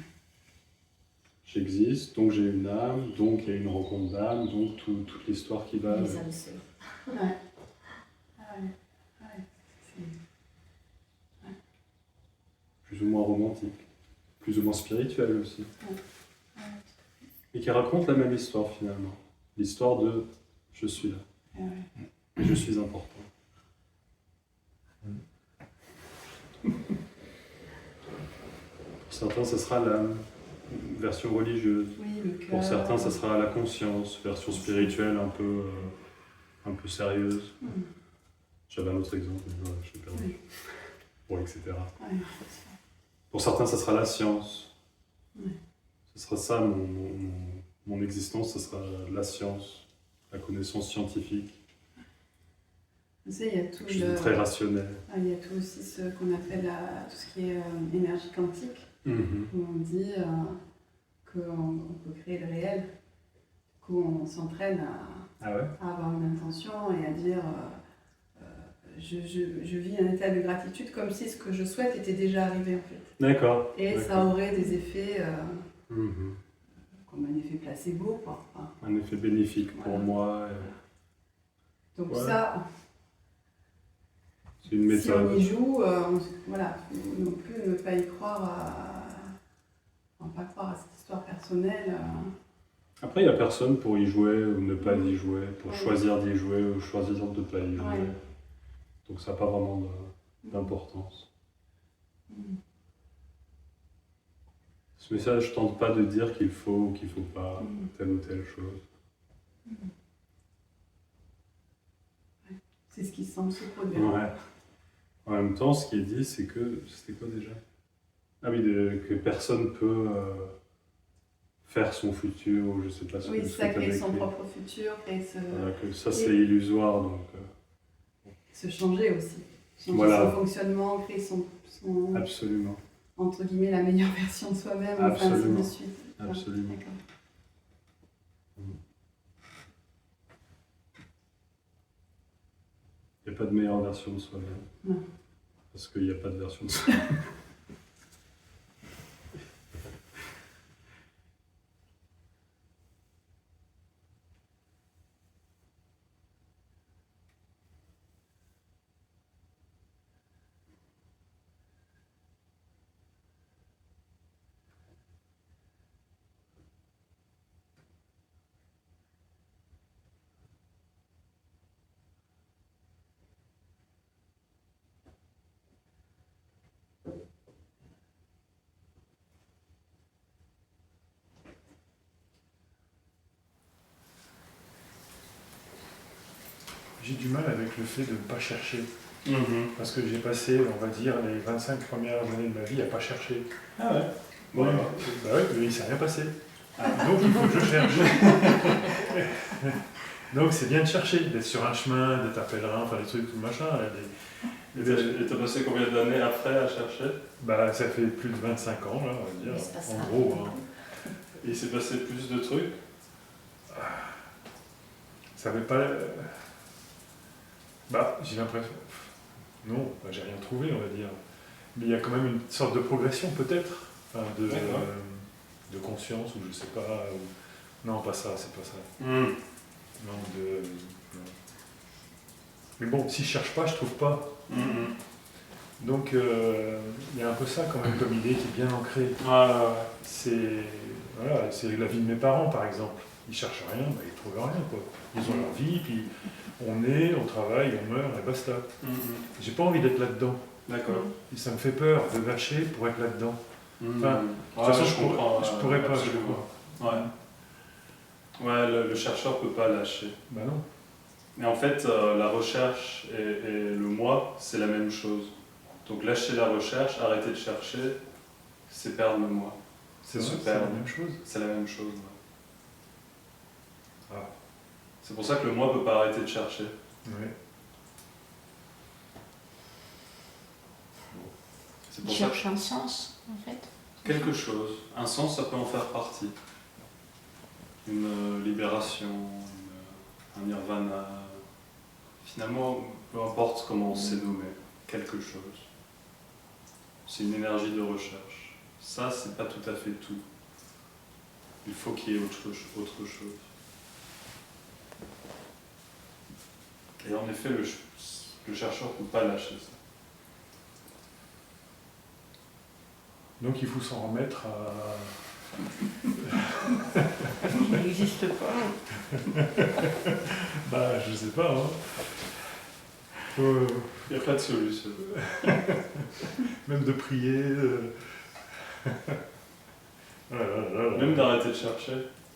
J'existe, donc j'ai une âme, donc il y a une rencontre d'âme, donc toute l'histoire qui va. Les âmes sœurs. Ouais. Ouais. C'est... Plus ou moins romantique, plus ou moins spirituel aussi. Et qui raconte la même histoire finalement. L'histoire de je suis là. Et je suis important. Pour certains, ce sera l'âme, version religieuse. Oui, le cœur. Pour certains, ça sera la conscience, version spirituelle un peu sérieuse. J'avais un autre exemple, mais voilà, je l'ai perdu. Oui. Bon, etc. Ouais. Pour certains, ça sera la science. Ouais. Ce sera ça, mon existence, ce sera la science, la connaissance scientifique. Tu sais, il y a tout Quelque chose de très rationnel. il y a tout aussi ce qu'on appelle tout ce qui est énergie quantique, où on dit qu'on peut créer le réel. Du coup, on s'entraîne à avoir une intention et à dire je vis un état de gratitude comme si ce que je souhaite était déjà arrivé en fait. D'accord. Et ça aurait des effets comme un effet placebo, quoi. Enfin, Un effet bénéfique pour moi. donc Ouais. ça, C'est une si on méthode. y joue, voilà, faut non plus ne pas y croire pas croire à cette histoire personnelle. Après, il n'y a personne pour y jouer ou ne pas y jouer, pour Ouais. choisir d'y jouer ou choisir de ne pas y jouer. Ouais. Donc ça n'a pas vraiment d'importance. Ce message ne tente pas de dire qu'il faut ou qu'il ne faut pas telle ou telle chose. C'est ce qui semble se produire. Ouais. En même temps, ce qui est dit, c'est que... C'était quoi déjà? Ah oui, que personne ne peut faire son futur, ou je ne sais pas ce Oui, que ça tu as crée son décrit. propre futur, créer Voilà, que ça, c'est illusoire, donc... se changer aussi. Changer Voilà. son fonctionnement, créer son Absolument. entre guillemets, la meilleure version de soi-même, enfin, ainsi Absolument. de suite. Enfin, Absolument. d'accord. Il n'y a pas de meilleure version de soi-même. Non. Parce qu'il n'y a pas de version de soi-même. j'ai du mal avec le fait de ne pas chercher. Mhm. Parce que j'ai passé, on va dire, les 25 premières années de ma vie à ne pas chercher. Ah ouais. Bon, Ouais. bah oui, mais il ne s'est rien passé. Donc il faut que je cherche. Donc c'est bien de chercher, d'être sur un chemin, d'être un pèlerin, enfin des trucs, tout machin. Là, Et t'as passé combien d'années après à chercher? bah, ça fait plus de 25 ans, là, on va dire, Mais c'est pas ça. en gros. Hein. Et il s'est passé plus de trucs? Ça n'avait pas... Bah, j'ai l'impression... Non, bah, j'ai rien trouvé, on va dire. Mais il y a quand même une sorte de progression, peut-être, enfin, D'accord. de conscience, ou je sais pas... Non, pas ça, c'est pas ça. Mhm. Non, non. Mais bon, si je cherche pas, je trouve pas. Mhm. Donc, il y a un peu ça quand même comme idée qui est bien ancrée. Ouais. C'est voilà, c'est la vie de mes parents, par exemple. Ils cherchent rien, bah, ils trouvent rien, quoi. Ils ont leur vie, puis on est, on travaille, on meurt, et basta. Mhm. J'ai pas envie d'être là-dedans. D'accord. Et ça me fait peur de lâcher pour être là-dedans. Mhm. Enfin, Ouais, de toute façon, je comprends. je pourrais pas, je absolument. crois. Ouais. Ouais, le chercheur peut pas lâcher. Bah non. Mais en fait, la recherche et le moi, c'est la même chose. Donc lâcher la recherche, arrêter de chercher, c'est perdre le moi. C'est se vrai, c'est perdre. la même chose. C'est la même chose. Ouais. Ah. C'est pour ça que le moi peut pas arrêter de chercher. Ouais. C'est Il pour ça cherche un sens, en fait. quelque chose. Un sens, ça peut en faire partie. Une libération, un nirvana. Finalement, peu importe comment c'est nommé, quelque chose. C'est une énergie de recherche. Ça, c'est pas tout à fait tout. Il faut qu'il y ait autre chose. Et en effet, le chercheur ne peut pas lâcher ça. Donc il faut s'en remettre à... Il n'existe pas. Bah, je sais pas, hein. Il n'y a pas de solution. Même de prier. Même d'arrêter de chercher.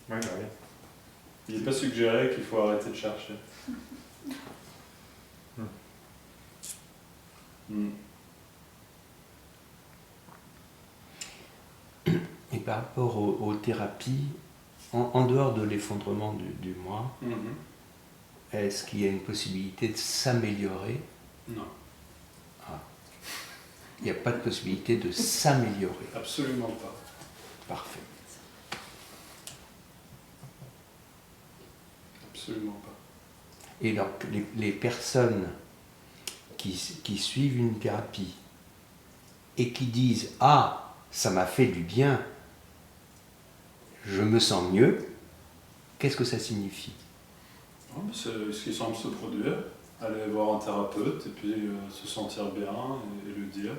Ouais, bah oui. Il n'est pas suggéré qu'il faut arrêter de chercher. Hmm. Et par rapport aux thérapies, en dehors de l'effondrement du moi, Mhm. est-ce qu'il y a une possibilité de s'améliorer? Non, Il n'y a pas de possibilité de s'améliorer. absolument pas. Parfait. Absolument pas. Et donc, les personnes qui suivent une thérapie et qui disent « Ah, ça m'a fait du bien, je me sens mieux », qu'est-ce que ça signifie? Non, mais c'est ce qui semble se produire. Aller voir un thérapeute et puis se sentir bien et le dire.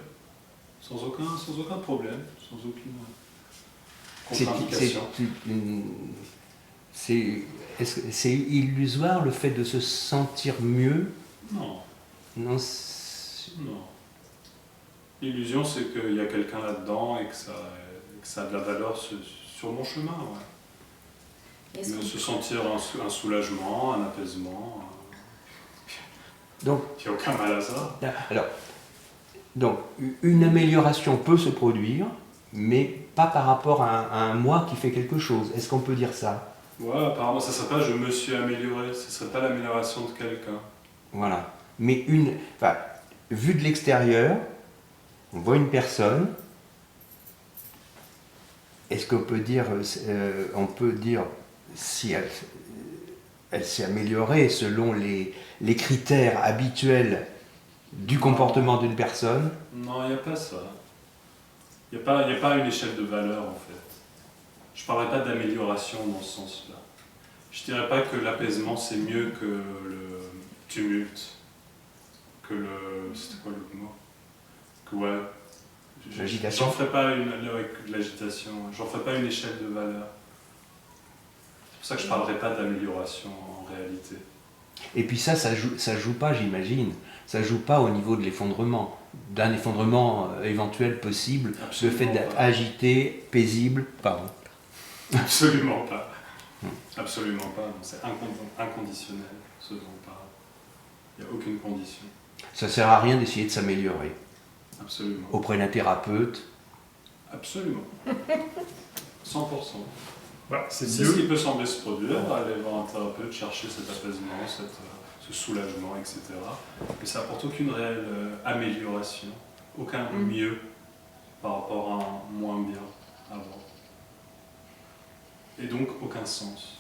Sans aucun problème, sans aucune contre-indication. Est-ce que c'est illusoire le fait de se sentir mieux? Non, Non. non. L'illusion, c'est qu'il y a quelqu'un là-dedans et que ça a de la valeur sur mon chemin. Ouais. Est-ce Mais qu'on se sentir un soulagement, un apaisement. Donc, Il n'y a aucun mal à ça. alors, donc, une amélioration peut se produire, mais pas par rapport à un moi qui fait quelque chose. Est-ce qu'on peut dire ça? Ouais, apparemment, ça ne serait pas je me suis amélioré, ce ne serait pas l'amélioration de quelqu'un. Voilà. Mais vu de l'extérieur, on voit une personne. Est-ce qu'on peut dire, si elle s'est améliorée selon les critères habituels du comportement d'une personne? Non, il n'y a pas ça. Il n'y a pas une échelle de valeur en fait. Je ne parlerai pas d'amélioration dans ce sens-là. Je ne dirais pas que l'apaisement c'est mieux que le tumulte, que le... C'était quoi l'autre mot? Que ouais. L'agitation. J'en ferai pas l'agitation, j'en ferai pas une échelle de valeur. C'est pour ça que je ne parlerai pas d'amélioration en réalité. Et puis ça joue pas, j'imagine. Ça joue pas au niveau de l'effondrement, d'un effondrement éventuel possible, Absolument le fait d'être pas. agité, paisible, pardon. Absolument pas. Absolument pas. Non, c'est inconditionnel ce dont on parle. Il n'y a aucune condition. Ça sert à rien d'essayer de s'améliorer Absolument. auprès d'un thérapeute. Absolument. 100%. Bah, c'est C'est ce qui mieux. peut sembler se produire, aller voir un thérapeute, chercher cet apaisement, ce soulagement, etc. Mais ça n'apporte aucune réelle amélioration, aucun mieux par rapport à un moins bien avant. Et donc aucun sens.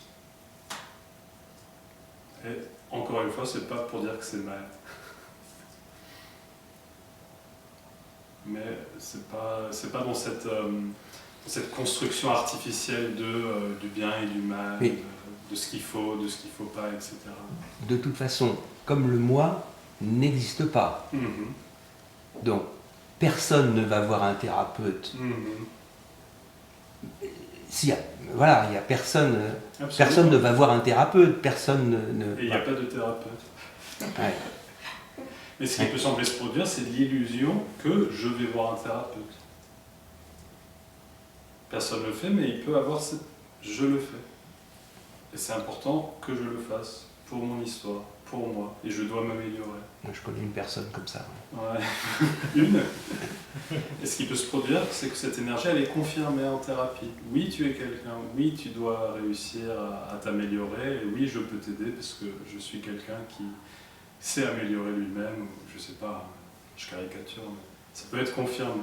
Et encore une fois, c'est pas pour dire que c'est mal. Mais c'est pas dans cette construction artificielle du bien et du mal, Oui. de ce qu'il faut, de ce qu'il ne faut pas, etc. De toute façon, comme le moi n'existe pas, Mhm. donc personne ne va voir un thérapeute. Mhm. Si, voilà, il y a personne, Absolument. personne ne va voir un thérapeute, personne ne. Et il n'y a pas de thérapeute. Ouais. Mais ce qui peut sembler se produire, c'est l'illusion que je vais voir un thérapeute. Personne ne le fait, mais il peut avoir cette... Je le fais. Et c'est important que je le fasse pour mon histoire, pour moi. Et je dois m'améliorer. Moi, je connais une personne comme ça. Ouais. Une. Et ce qui peut se produire, c'est que cette énergie, elle est confirmée en thérapie. Oui, tu es quelqu'un. Oui, tu dois réussir à t'améliorer. Et oui, je peux t'aider parce que je suis quelqu'un qui sait améliorer lui-même. Ou je sais pas, je caricature, mais ça peut être confirmé.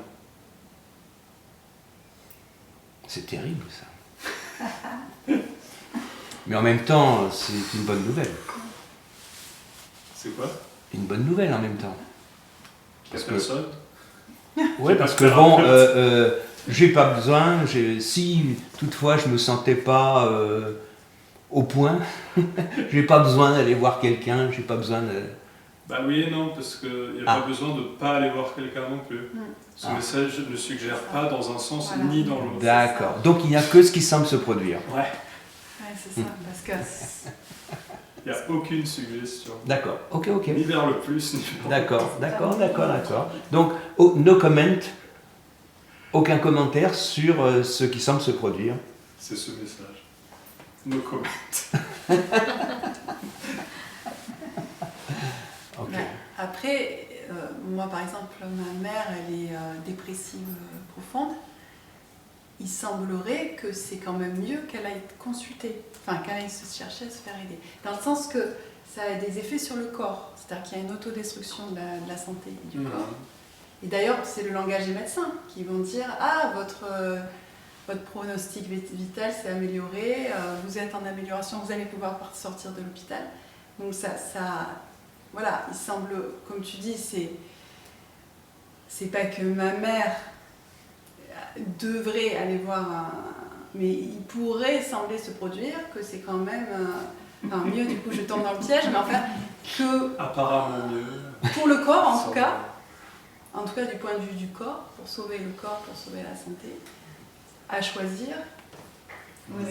C'est terrible ça. Mais en même temps, c'est une bonne nouvelle. C'est quoi? Une bonne nouvelle en même temps. Parce que, Personne. ouais, parce que bon, j'ai pas besoin, si toutefois je me sentais pas au point, j'ai pas besoin d'aller voir quelqu'un, j'ai pas besoin de. Bah oui et non, parce qu'il n'y a Ah. pas besoin de ne pas aller voir quelqu'un non plus. Ce Ah. message ne suggère pas dans un sens Voilà. ni dans l'autre. D'accord. Donc il n'y a que ce qui semble se produire. Ouais, Ouais, c'est ça, parce que il n'y a aucune suggestion. D'accord. Ok. Ni vers le plus, ni vers le D'accord. Donc, no comment, aucun commentaire sur ce qui semble se produire. C'est ce message. No comment. Ok. Ouais. Après, moi par exemple, ma mère, elle est dépressive profonde. Il semblerait que c'est quand même mieux qu'elle aille consulter, enfin qu'elle aille se chercher à se faire aider. Dans le sens que ça a des effets sur le corps, c'est-à-dire qu'il y a une autodestruction de la santé et du corps. Et d'ailleurs, c'est le langage des médecins qui vont dire « Ah, votre pronostic vital s'est amélioré, vous êtes en amélioration, vous allez pouvoir sortir de l'hôpital. » Donc voilà, il semble, comme tu dis, c'est pas que ma mère devrait aller voir un... Mais il pourrait sembler se produire que c'est quand même... Enfin, mieux, du coup, je tombe dans le piège, mais enfin, que Apparemment mieux. pour le corps, en tout cas du point de vue du corps, pour sauver le corps, pour sauver la santé, à choisir,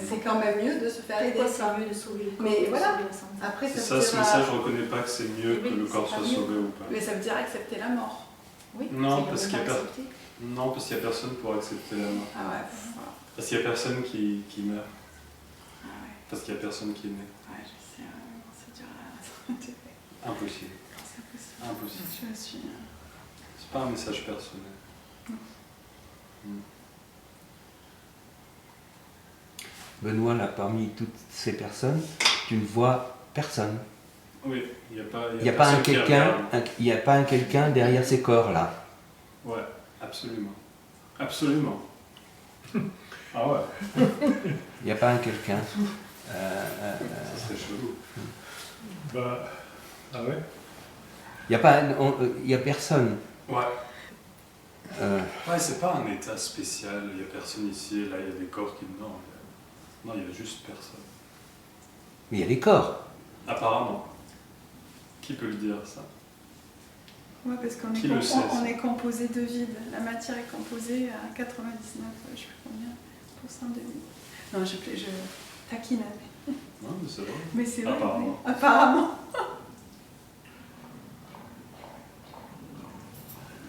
c'est quand même mieux de se faire aider. Pourquoi c'est mieux de sauver le corps Mais que de voilà. sauver la santé? Après, C'est ça veut ça, ce dire, message ne reconnaît pas que c'est mieux Oui, que le corps c'est soit pas mieux. sauvé ou pas. mais ça veut dire accepter la mort. Oui, Non, c'est parce quand qu'il y a même pas- accepté. Non, parce qu'il n'y a personne pour accepter la mort. Ah ouais, voilà. Parce qu'il n'y a personne qui meurt. Ah ouais, Parce qu'il n'y a personne qui est né. ouais, je sais, c'est dur à... Impossible. C'est possible. Impossible. Je suis... C'est pas un message personnel. Benoît, là, parmi toutes ces personnes, tu ne vois personne. Oui, il n'y a pas... Il n'y a pas un personne qui quelqu'un, regarde. il y a pas un quelqu'un derrière ces corps-là. Ouais, absolument. Absolument. Ah ouais, Il n'y a pas un quelqu'un. ça serait chelou. Bah, ah ouais. Il n'y a personne. Ouais. Euh, Ouais, c'est pas un état spécial, il n'y a personne ici, et là il y a des corps qui... Non, il y a juste personne. mais il y a les corps. Apparemment. Qui peut le dire, ça? Ouais, parce qu'on Qui le sait, ça on est composé de vide. La matière est composée à 99, je sais plus combien, % de vide. Non, je taquine. Non, mais c'est vrai. Mais c'est vrai. Apparemment. mais- apparemment.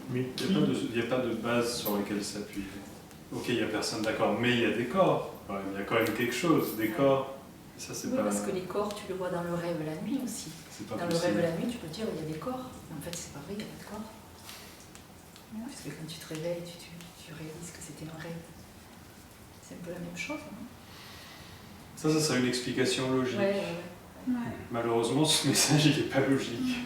Mais Il n'y a pas de base sur laquelle s'appuyer. Ok, il n'y a personne, d'accord, mais il y a des corps. Quand même. Il y a quand même quelque chose, des corps. Ça, c'est Oui, pas, parce que les corps, tu le vois dans le rêve la nuit aussi. c'est pas Dans le possible. rêve la nuit, tu peux dire il y a des corps. Mais en fait, c'est pas vrai, il n'y a pas de corps. Parce que quand tu te réveilles, tu réalises que c'était un rêve. C'est un peu la même chose. Hein. Ça serait une explication logique. Ouais. Ouais. Malheureusement, ce message, il n'est pas logique.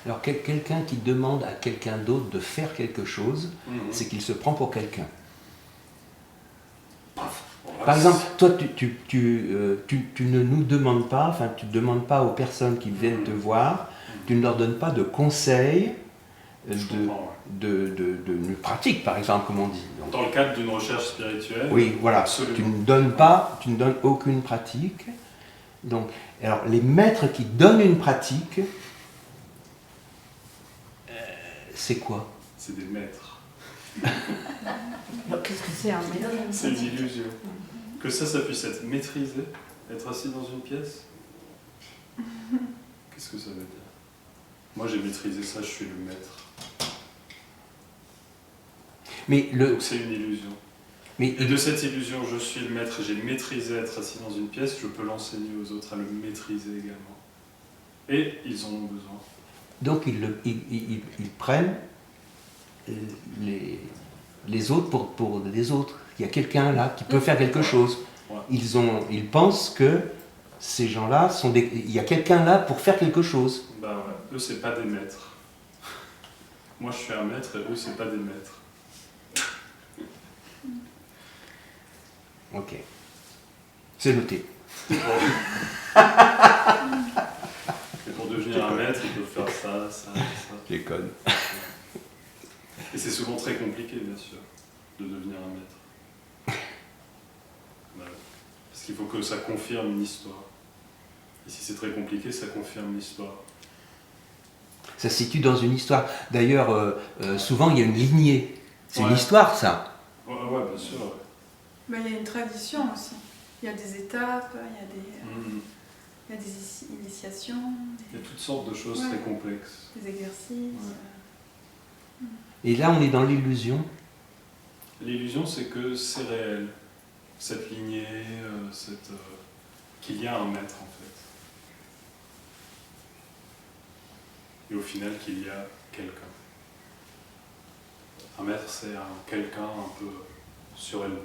Alors quelqu'un qui demande à quelqu'un d'autre de faire quelque chose, c'est qu'il se prend pour quelqu'un. Par exemple, toi, tu ne nous demandes pas, enfin, tu ne demandes pas aux personnes qui viennent te voir, tu ne leur donnes pas de conseils Je comprends, ouais. de pratique, par exemple, comme on dit. Donc, Dans le cadre d'une recherche spirituelle, oui, voilà. absolument. Tu ne donnes aucune pratique. Donc, alors, les maîtres qui donnent une pratique, c'est quoi? C'est des maîtres. Qu'est-ce que c'est un maître? C'est une illusion. Que ça puisse être maîtrisé, être assis dans une pièce. Qu'est-ce que ça veut dire? Moi, j'ai maîtrisé ça, je suis le maître. Mais Donc c'est une illusion. mais Et de cette illusion, je suis le maître, j'ai maîtrisé être assis dans une pièce, je peux l'enseigner aux autres à le maîtriser également. Et ils en ont besoin. donc ils prennent les autres pour des autres. Il y a quelqu'un là qui peut faire quelque chose. Ouais. Ils pensent que ces gens-là sont des... Il y a quelqu'un là pour faire quelque chose. Bah ouais, eux, c'est pas des maîtres. Moi, je suis un maître et eux, c'est pas des maîtres. Ok. C'est noté. Et pour devenir un maître, ils peuvent faire ça, ça, ça. J'éconne. Et c'est souvent très compliqué, bien sûr, de devenir un maître. Bah ouais. Parce qu'il faut que ça confirme une histoire. Et si c'est très compliqué, ça confirme l'histoire. Ça se situe dans une histoire. D'ailleurs, souvent il y a une lignée. C'est une Ouais. histoire, ça. Ouais, ouais, bien sûr. Ouais. Mais il y a une tradition aussi. Il y a des étapes, Mhm. il y a des initiations, Il y a toutes sortes de choses Ouais. très complexes. des exercices. Et là, on est dans l'illusion. L'illusion, c'est que c'est réel. Cette lignée, qu'il y a un maître, en fait. Et au final, qu'il y a quelqu'un. Un maître, c'est quelqu'un un peu surélevé.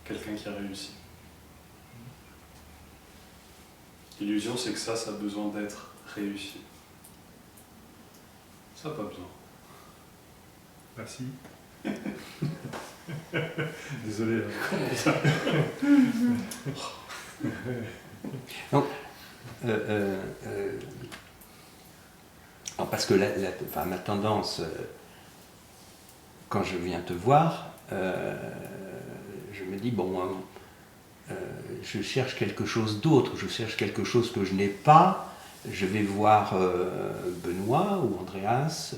Quelqu'un qui a réussi. L'illusion, c'est que ça a besoin d'être réussi. Ça n'a pas besoin. Merci. Désolé. Alors, parce que enfin, ma tendance, quand je viens te voir, je me dis, bon, je cherche quelque chose d'autre, je cherche quelque chose que je n'ai pas. Je vais voir Benoît ou Andreas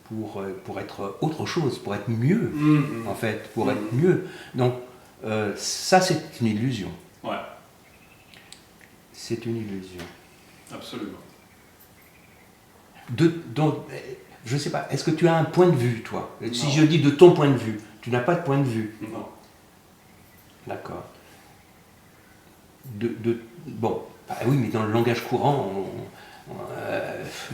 pour être autre chose, pour être mieux, en fait, pour être mieux. Donc, ça, c'est une illusion. Ouais, C'est une illusion. absolument. Donc, je ne sais pas, est-ce que tu as un point de vue, toi? Si Non. je dis de ton point de vue, tu n'as pas de point de vue. Non. D'accord. Bon, bah oui, mais dans le langage courant,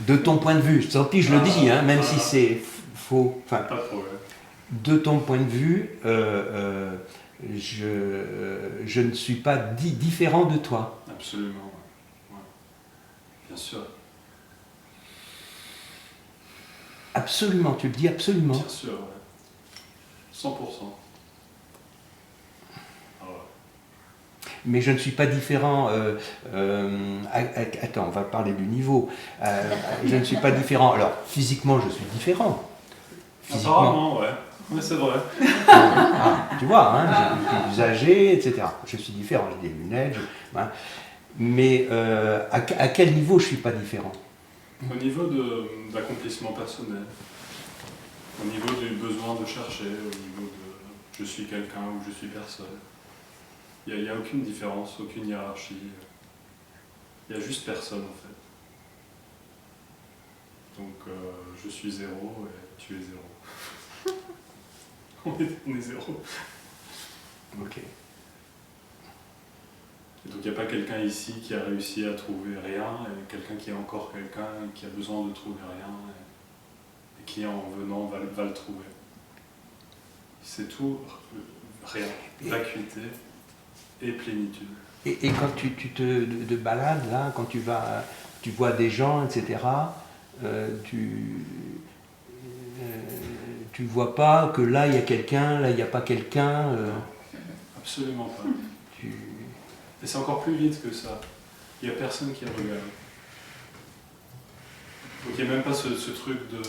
de ton point de vue, tant pis, je le dis, hein, même si c'est faux. Enfin, Pas de problème. de ton point de vue, je ne suis pas différent de toi. Absolument, ouais. Ouais. Bien sûr. Absolument, tu le dis absolument. Bien sûr, ouais. 100%. Ah ouais. Mais je ne suis pas différent. Attends, on va parler du niveau. Je ne suis pas différent. Alors, physiquement, je suis différent. Physiquement. Apparemment, ouais. Mais c'est vrai. Tu vois, hein, je suis plus âgé, etc. Je suis différent. J'ai des lunettes. Voilà. Mais à quel niveau je ne suis pas différent? Au niveau d'accomplissement personnel, au niveau du besoin de chercher, au niveau de je suis quelqu'un ou je suis personne, il n'y a aucune différence, aucune hiérarchie. Il y a juste personne en fait. Donc je suis zéro et tu es zéro. on est zéro. Ok. Et donc il n'y a pas quelqu'un ici qui a réussi à trouver rien, et quelqu'un qui est encore quelqu'un qui a besoin de trouver rien, et qui en venant va le trouver. C'est tout, rien, vacuité et plénitude. Et quand tu te balades, là, quand tu vois des gens, etc., tu vois pas que là il y a quelqu'un, là il n'y a pas quelqu'un. Absolument pas. Tu... Et c'est encore plus vite que ça. Il n'y a personne qui regarde. Donc il n'y a même pas ce truc de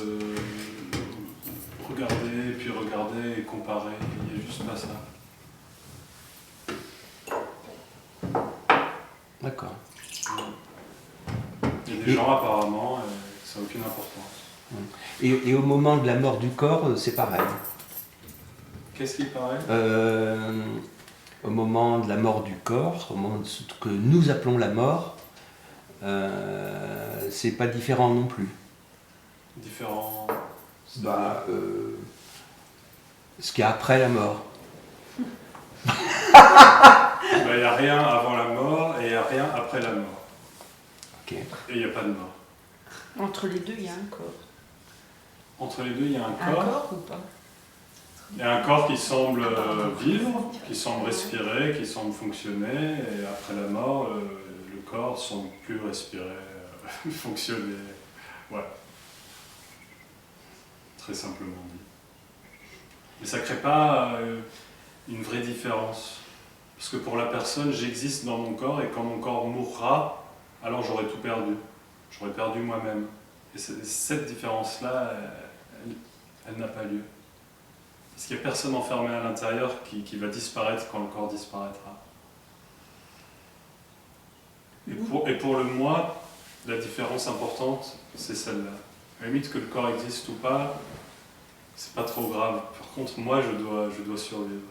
regarder, puis regarder et comparer. Il n'y a juste pas ça. D'accord. Il y a des gens apparemment, ça n'a aucune importance. Et au moment de la mort du corps, c'est pareil. Qu'est-ce qui paraît? Au moment de la mort du corps, au moment de ce que nous appelons la mort, c'est pas différent non plus. Différent. Bah, ce qu'il y a après la mort. Il n'y a rien avant la mort et il n'y a rien après la mort. Ok. Et il n'y a pas de mort. Entre les deux, il y a un corps. Entre les deux, il y a un Un corps. corps ou pas? Il y a un corps qui semble vivre, qui semble respirer, qui semble fonctionner, et après la mort, le corps semble plus respirer, fonctionner. Ouais. Très simplement dit. Mais ça ne crée pas une vraie différence. Parce que pour la personne, j'existe dans mon corps, et quand mon corps mourra, alors j'aurai tout perdu. J'aurai perdu moi-même. Et cette différence-là, elle n'a pas lieu. Parce qu'il n'y a personne enfermé à l'intérieur qui va disparaître quand le corps disparaîtra. Et pour le moi, la différence importante, c'est celle-là. À la limite que le corps existe ou pas, c'est pas trop grave. Par contre, moi, je dois survivre.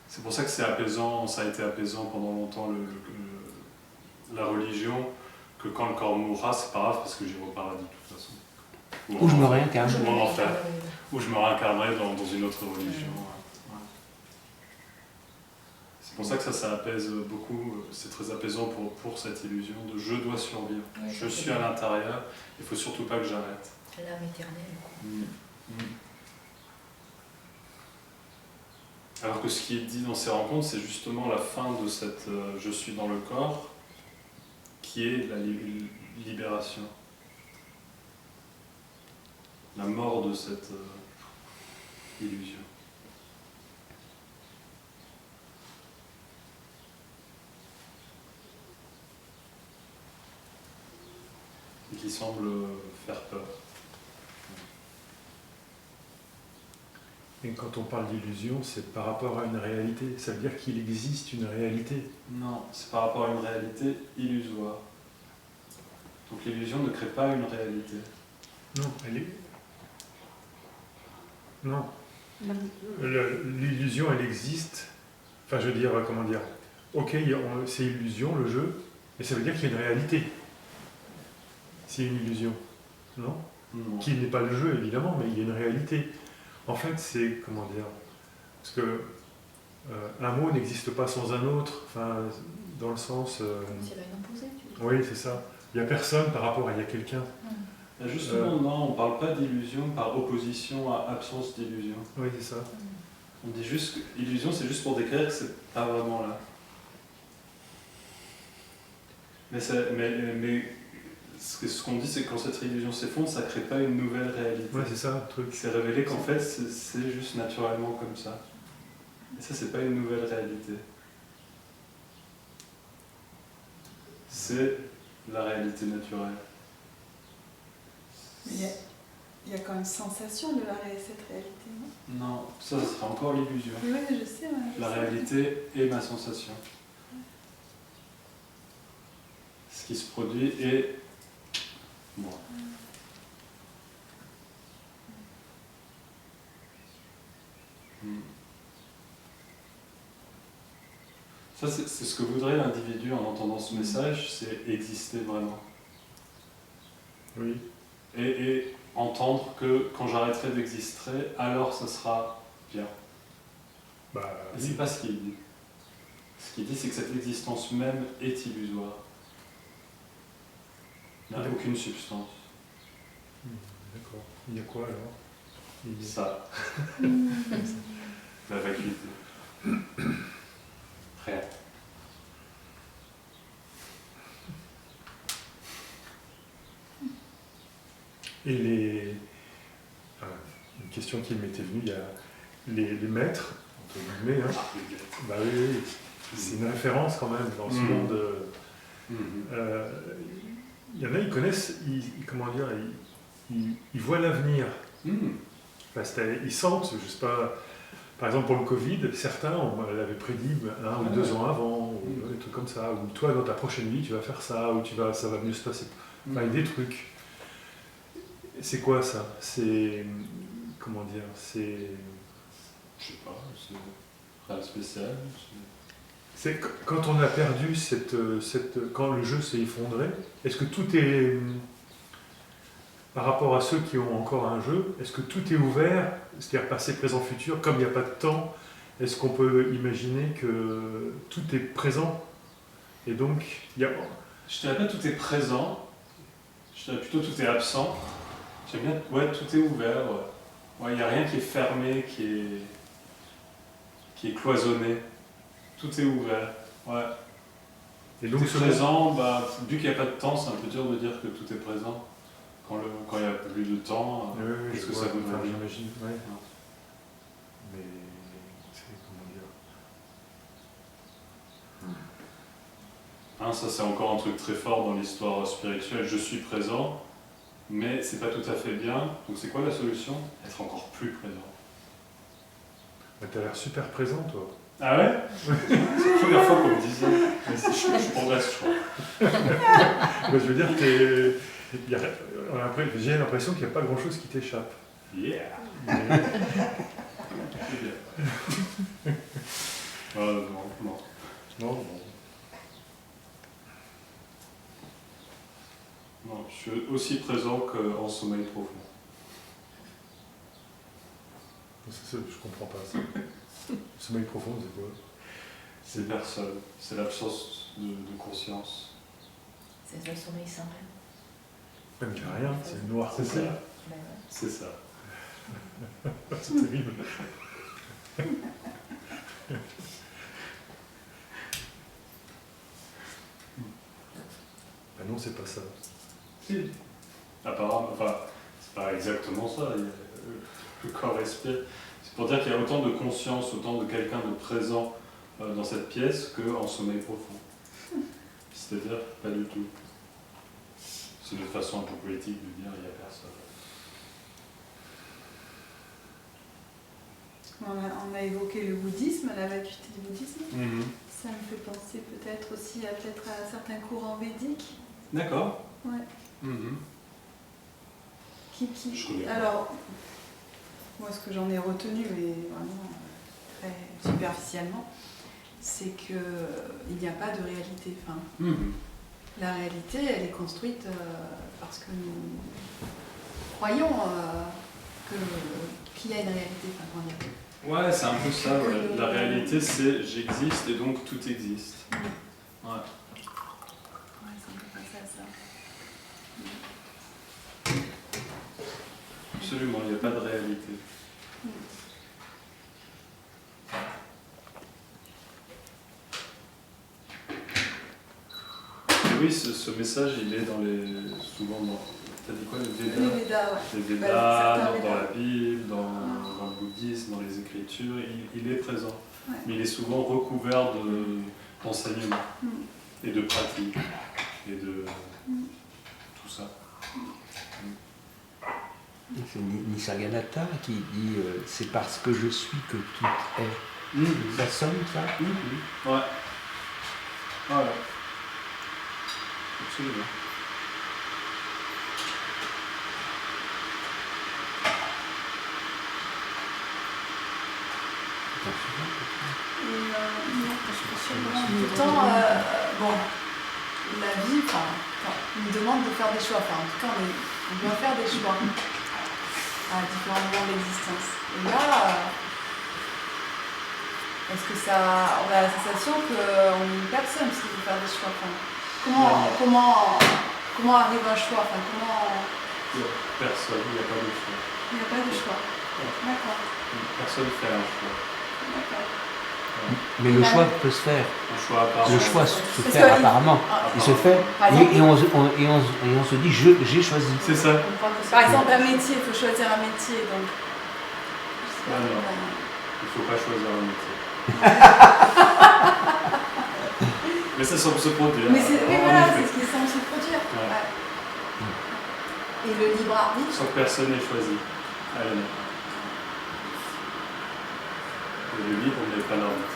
C'est pour ça que c'est apaisant, ça a été apaisant pendant longtemps la religion, que quand le corps mourra, c'est pas grave parce que j'irai au paradis de toute façon. Ou je me réincarne. Ou en enfer. Ou je me réincarnerai dans une autre religion. Ouais. C'est pour ça que ça apaise beaucoup, c'est très apaisant pour cette illusion de je dois survivre. Ouais, Je suis à l'intérieur, il ne faut surtout pas que j'arrête. L'âme éternelle. Alors que ce qui est dit dans ces rencontres, c'est justement la fin de cette je suis dans le corps, qui est la libération. La mort de cette illusion. Et qui semble faire peur. Et quand on parle d'illusion, c'est par rapport à une réalité. Ça veut dire qu'il existe une réalité. Non, c'est par rapport à une réalité illusoire. Donc l'illusion ne crée pas une réalité. Non, elle est... Non. L'illusion, elle existe. Enfin, je veux dire, comment dire. Ok, c'est illusion, le jeu, mais ça veut dire qu'il y a une réalité. C'est une illusion. Non? Non. Qui n'est pas le jeu, évidemment, mais il y a une réalité. En fait, c'est, comment dire, parce que un mot n'existe pas sans un autre, enfin, dans le sens... Comme s'il y avait une opposée, tu dis. Oui, c'est ça. Il n'y a personne par rapport à il y a quelqu'un. Justement, non, on ne parle pas d'illusion par opposition à absence d'illusion. Oui, c'est ça. On dit juste que l'illusion, c'est juste pour décrire que c'est pas vraiment là. Mais ce qu'on dit, c'est que quand cette illusion s'effondre, ça ne crée pas une nouvelle réalité. Oui, c'est ça, le truc. C'est révélé qu'en fait, c'est juste naturellement comme ça. Et ça, c'est pas une nouvelle réalité. C'est la réalité naturelle. Mais il y a quand même sensation de cette réalité, non? Non, ça sera encore l'illusion. Oui, je sais. La réalité est ma sensation. Ce qui se produit est moi. Ça, c'est ce que voudrait l'individu en entendant ce message, c'est exister vraiment. Oui. Et entendre que quand j'arrêterai d'exister, alors ça sera bien. Bah, Et c'est pas ce qu'il dit. Ce qu'il dit, c'est que cette existence même est illusoire. Il n'y a aucune substance. D'accord. Il y a quoi alors? Il y a- Ça. La vacuité. Rien. Et les... une question qui m'était venue, il y a les maîtres, entre guillemets, hein. Bah oui, oui, c'est une référence quand même dans ce monde. Il y en a, ils connaissent, comment dire, ils voient l'avenir. Ils sentent, je sais pas, par exemple pour le Covid, certains, on l'avait prédit 1 ou 2 ans avant, ou des trucs comme ça, ou toi dans ta prochaine vie tu vas faire ça, ou ça va mieux se passer. Enfin, des trucs. C'est quoi ça? C'est. Comment dire? C'est. Je sais pas, c'est rien de spécial. C'est quand on a perdu quand le jeu s'est effondré, est-ce que tout est. Par rapport à ceux qui ont encore un jeu, est-ce que tout est ouvert, c'est-à-dire passé, présent, futur, comme il n'y a pas de temps, est-ce qu'on peut imaginer que tout est présent? Et donc, il y a. Je dirais pas tout est présent, je dirais plutôt tout est absent. J'aime bien, ouais, tout est ouvert. Ouais, il n'y a rien qui est fermé, qui est cloisonné. Tout est ouvert. Ouais. Et Donc donc, présent, bah, vu qu'il n'y a pas de temps, c'est un peu dur de dire que tout est présent. Quand il n'y a plus de temps, oui, qu'est-ce je que vois, ça veut enfin, dire? j'imagine, ouais. Mais c'est comment dire. Hein, ça c'est encore un truc très fort dans l'histoire spirituelle. Je suis présent, mais c'est pas tout à fait bien. Donc c'est quoi la solution? Être encore plus présent. Bah, t'as l'air super présent, toi. Ah ouais? C'est la première fois qu'on me dit ça. Mais je progresse, je crois. Bah, je veux dire, j'ai l'impression qu'il n'y a pas grand-chose qui t'échappe. Yeah! Mais- C'est bien. Non. Non, Non, je suis aussi présent qu'en sommeil profond. je comprends pas ça. Le sommeil profond, c'est quoi? C'est personne. C'est l'absence de conscience. C'est le sommeil sans rien. Même qu'il n'y a rien, c'est noir. C'est ça. Ben ouais. C'est ça. C'est terrible. Ben non, c'est pas ça. Si. Apparemment, enfin, c'est pas exactement ça. Le corps respire. C'est pour dire qu'il y a autant de conscience, autant de quelqu'un de présent dans cette pièce qu'en sommeil profond. C'est-à-dire, pas du tout. C'est une façon un peu poétique de dire il n'y a personne. On a évoqué le bouddhisme, la vacuité du bouddhisme. Ça me fait penser peut-être aussi à certains courants védiques. D'accord. Ouais. Je connais pas. Alors, moi ce que j'en ai retenu, mais vraiment très superficiellement, c'est qu'il n'y a pas de réalité. Enfin, la réalité, elle est construite parce que nous croyons qu'il y a une réalité. Enfin, comment dire. Ouais, c'est un peu ça. Ouais. La réalité, c'est j'existe et donc tout existe. Ouais. Ouais, ça me fait penser à ça. Absolument, il n'y a pas de réalité. Et oui, ce message, il est souvent dans. T'as dit quoi, les Védas? Les Védas, ouais. Les Védas, Certains dans Védas. la Bible, dans le bouddhisme, dans les Écritures, il est présent. Ouais. Mais il est souvent recouvert d'enseignements Mm. et de pratiques et de tout ça. C'est Nisargadatta qui dit c'est parce que je suis que tout est. Ça sonne ça? Ouais. Voilà. Absolument. En même temps, bon, la vie, on nous demande de faire des choix. Enfin, en tout cas, on doit faire des choix. à différents moments de l'existence. Et là, est-ce que ça, on a la sensation qu'on est une personne si on veut faire des choix. Enfin, comment arrive un choix, enfin, comment... Il n'y a personne, il n'y a pas de choix. Il n'y a pas de choix. D'accord. Personne fait un choix. D'accord. Mais le choix peut se faire. Un choix à part. Le choix se Parce fait que- apparemment. Il se fait Par exemple, et on se dit j'ai choisi. C'est ça. par exemple, un métier, il faut choisir un métier. Donc, Ah non. Il ne faut pas choisir un métier. Mais ça semble se produire. mais c'est, oui, En voilà, effet. c'est ce qui semble se produire. Ouais. Ouais. Et le libre arbitre, Sans que personne n'ait choisi. Allez, non. Et le libre, on n'est pas l'arbitre.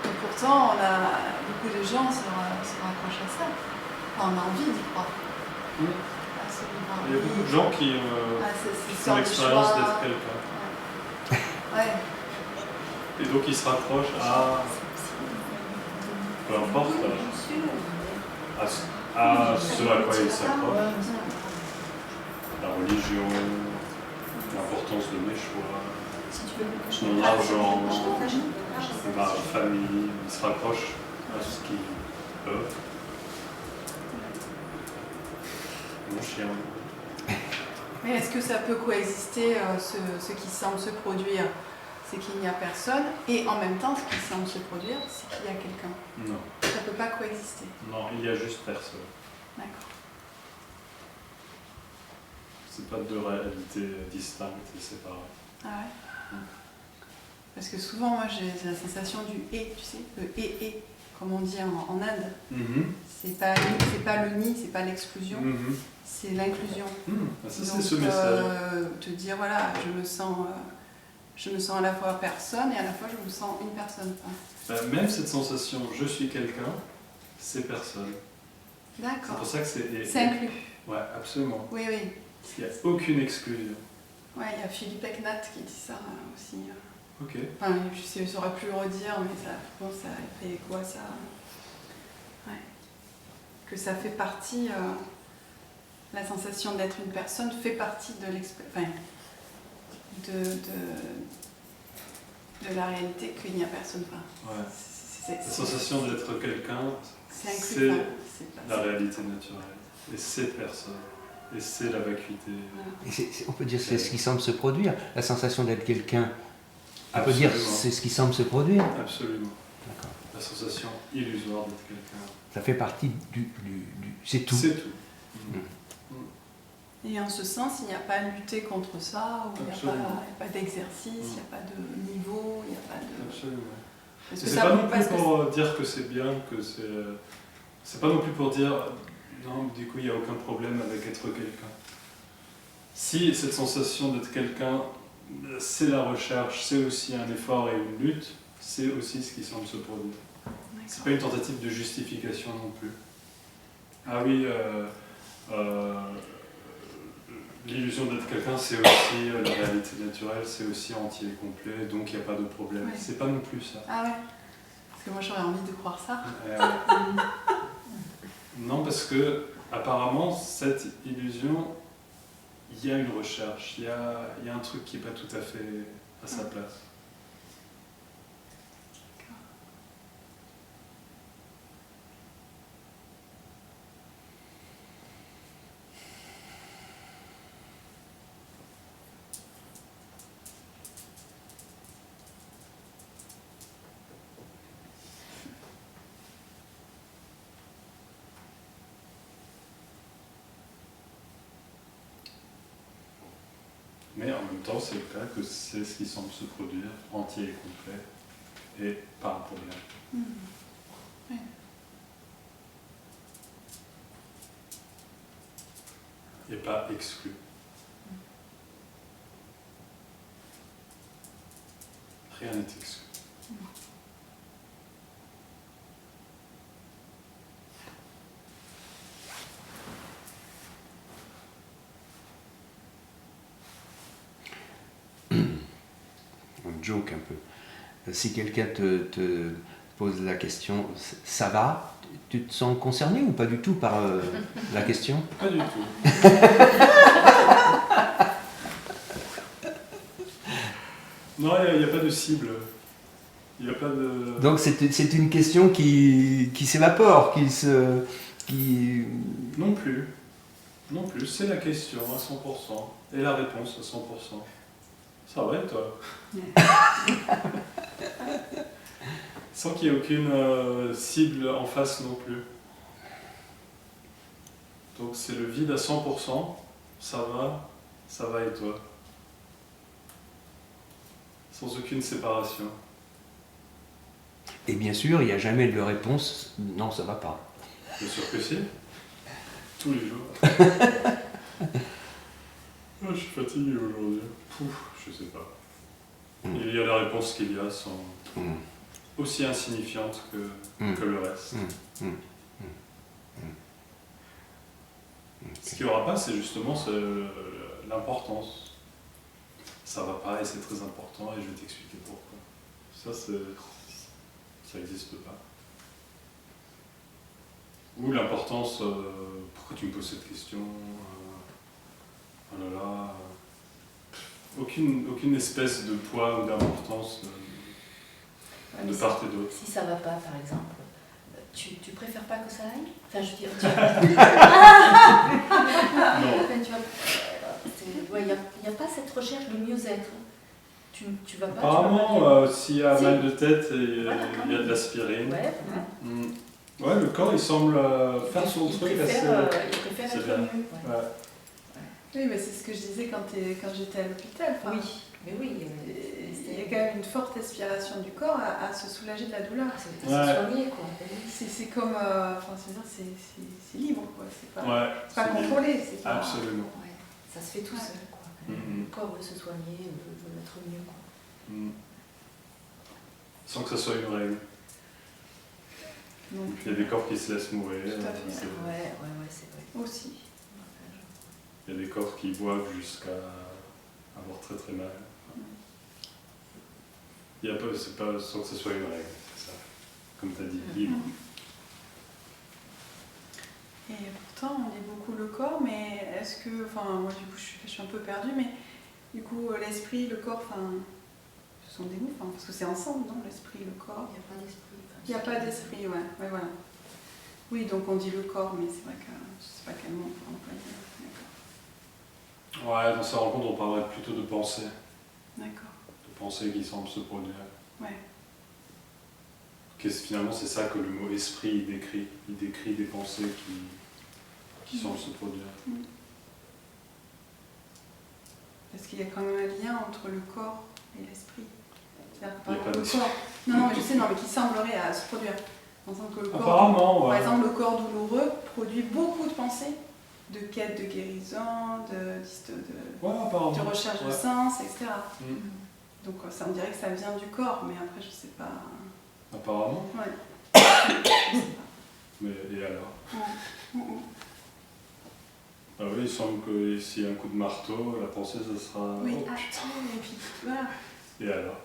et pourtant, on a beaucoup de gens se raccrochent à ça. Enfin, on a envie d'y croire. Mm. À ce libre Il y a beaucoup de arbitre, gens qui à cette font histoire de l'expérience choix. d'être quelqu'un. Ouais. Et donc ils se rapprochent à, peu importe, à ce à quoi ils s'accrochent. La religion, l'importance de mes choix, mon argent, ma famille, ils se raccrochent à ce qu'ils peuvent. Mon chien. Mais est-ce que ça peut coexister, ce qui semble se produire, c'est qu'il n'y a personne, et en même temps, ce qui semble se produire, c'est qu'il y a quelqu'un. Non, Ça ne peut pas coexister. non, il y a juste personne. D'accord. C'est pas deux réalités distinctes et séparées. Ah ouais. Parce que souvent, moi, j'ai la sensation du et, tu sais, le et, comme on dit en Inde. C'est pas le ni, c'est pas l'exclusion, c'est l'inclusion. Ah, ça, Donc, c'est ce message. te dire, voilà, je me sens à la fois personne et à la fois je me sens une personne. Enfin, Même cette sensation, je suis quelqu'un, c'est personne. C'est d'accord. pour ça que c'est. C'est inclus. Ouais, absolument. Oui, oui. Il n'y a aucune exclusion. Ouais, il y a Philippe Eknat qui dit ça aussi. Ok. Enfin, je saurais plus le redire, mais ça, bon, ça fait écho à ça. Ouais. Que ça fait partie, la sensation d'être une personne fait partie de de la réalité qu'il n'y a personne. Enfin, Ouais. c'est- La sensation d'être quelqu'un, c'est inclus. c'est Enfin, c'est pas- la réalité naturelle. Et c'est personne. Et c'est la vacuité. voilà. On peut dire que c'est ce qui semble se produire. La sensation d'être quelqu'un, on peut dire Absolument. c'est ce qui semble se produire. Absolument. D'accord. La sensation illusoire d'être quelqu'un. Ça fait partie c'est tout. C'est tout. Et en ce sens, il n'y a pas à lutter contre ça, ou il n'y a Absolument. pas d'exercice, il n'y a pas de niveau, il n'y a pas de... Absolument. Parce Et que c'est ça- pas non plus parce que pour dire que c'est bien, que c'est. C'est pas non plus pour dire non, du coup il n'y a aucun problème avec être quelqu'un. Si cette sensation d'être quelqu'un, c'est la recherche, c'est aussi un effort et une lutte, c'est aussi ce qui semble se produire. C'est pas une tentative de justification non plus. Ah oui, l'illusion d'être quelqu'un, c'est aussi la réalité naturelle, c'est aussi entier et complet, donc il n'y a pas de problème. Ouais. C'est pas non plus ça. Ah ouais. Parce que moi j'aurais envie de croire ça. Non, parce que apparemment, cette illusion, il y a une recherche, il y a un truc qui n'est pas tout à fait à sa place. Mais en même temps, c'est le cas que c'est ce qui semble se produire, entier et complet, et pas un problème. Ouais. Et pas exclu. Rien n'est exclu. joke un peu. Si quelqu'un te pose la question, ça va? Tu te sens concerné ou pas du tout par la question? Pas du tout. Non, il n'y a pas de cible. Il n'y a pas de... Donc c'est une question qui s'évapore, qui... Non plus. Non plus. C'est la question à 100%. Et la réponse à 100%. Ça va et toi? Sans qu'il n'y ait aucune cible en face non plus. Donc c'est le vide à 100%. Ça va et toi? Sans aucune séparation. Et bien sûr, il n'y a jamais de réponse, non, ça va pas. Bien sûr que si. Tous les jours. Oh, je suis fatigué aujourd'hui. Je sais pas. Il y a la réponse qu'il y a sont aussi insignifiantes que le reste. Ce qu'il n'y aura pas, c'est justement l'importance. Ça va pas et c'est très important et je vais t'expliquer pourquoi. Ça n'existe pas. Ou l'importance, pourquoi tu me poses cette question? Oh là là. Aucune espèce de poids ou d'importance Ouais, de part et d'autre. Si ça va pas, par exemple, tu préfères pas que ça aille? Enfin, je veux dire, Non. enfin, tu vois, il n'y a pas cette recherche de mieux-être. Tu vas pas. Apparemment, s'il y a Si. mal de tête, il y Voilà, a de l'aspirine. Ouais, Ouais, le corps il semble faire son truc il assez. préfère c'est être bien. mieux. Ouais. Ouais. Oui, mais c'est ce que je disais quand j'étais à l'hôpital. Enfin, Oui, mais oui. il y a quand même une forte aspiration du corps à se soulager de la douleur. C'est Ouais. soigné, quoi. C'est comme. Enfin, c'est libre, quoi. C'est pas, Ouais, c'est pas c'est bien. contrôlé. C'est pas... Absolument. Ouais, ça se fait tout seul, quoi. Mhm. Le corps veut se soigner, veut être mieux, quoi. Sans que ça soit une règle. Donc, Il y a des corps qui se laissent mourir. Tout à fait. c'est vrai. Ouais, c'est vrai. aussi. Il y a des corps qui boivent jusqu'à avoir très très mal. Il y a pas, c'est pas sans que ce soit une règle, c'est ça. Comme tu as dit, libre. Et pourtant, on dit beaucoup le corps, mais est-ce que. Enfin, moi, du coup, je suis un peu perdue, mais du coup, l'esprit, le corps, enfin. Ce sont des mots, enfin, parce que c'est ensemble, non? L'esprit, le corps. Il n'y a pas d'esprit. Il n'y a pas d'esprit, ouais, voilà. Oui, donc on dit le corps, mais c'est vrai que je ne sais pas quel mot on peut employer. D'accord. Ouais, dans ces rencontres, on parlerait plutôt de pensée. D'accord. De pensée qui semble se produire. Ouais. Finalement, c'est ça que le mot esprit il décrit. Il décrit des pensées qui semblent se produire. Parce qu'il y a quand même un lien entre le corps et l'esprit. C'est-à-dire que, Il y a par pas exemple, le corps. Non, mais je sais, non, mais qui semblerait à se produire. Par exemple, que le corps, Apparemment, par ouais. exemple, le corps douloureux produit beaucoup de pensées, de quête de guérison, de Apparemment. recherche de Ouais. sens, etc. Mm. Donc ça me dirait que ça vient du corps, mais après je sais pas. Apparemment. Ouais. Je sais pas. Mais et alors? Mm. Ah oui, il semble que s'il y a un coup de marteau, la pensée, ça sera. Oui, Oh, ah, putain. et puis voilà. Et alors?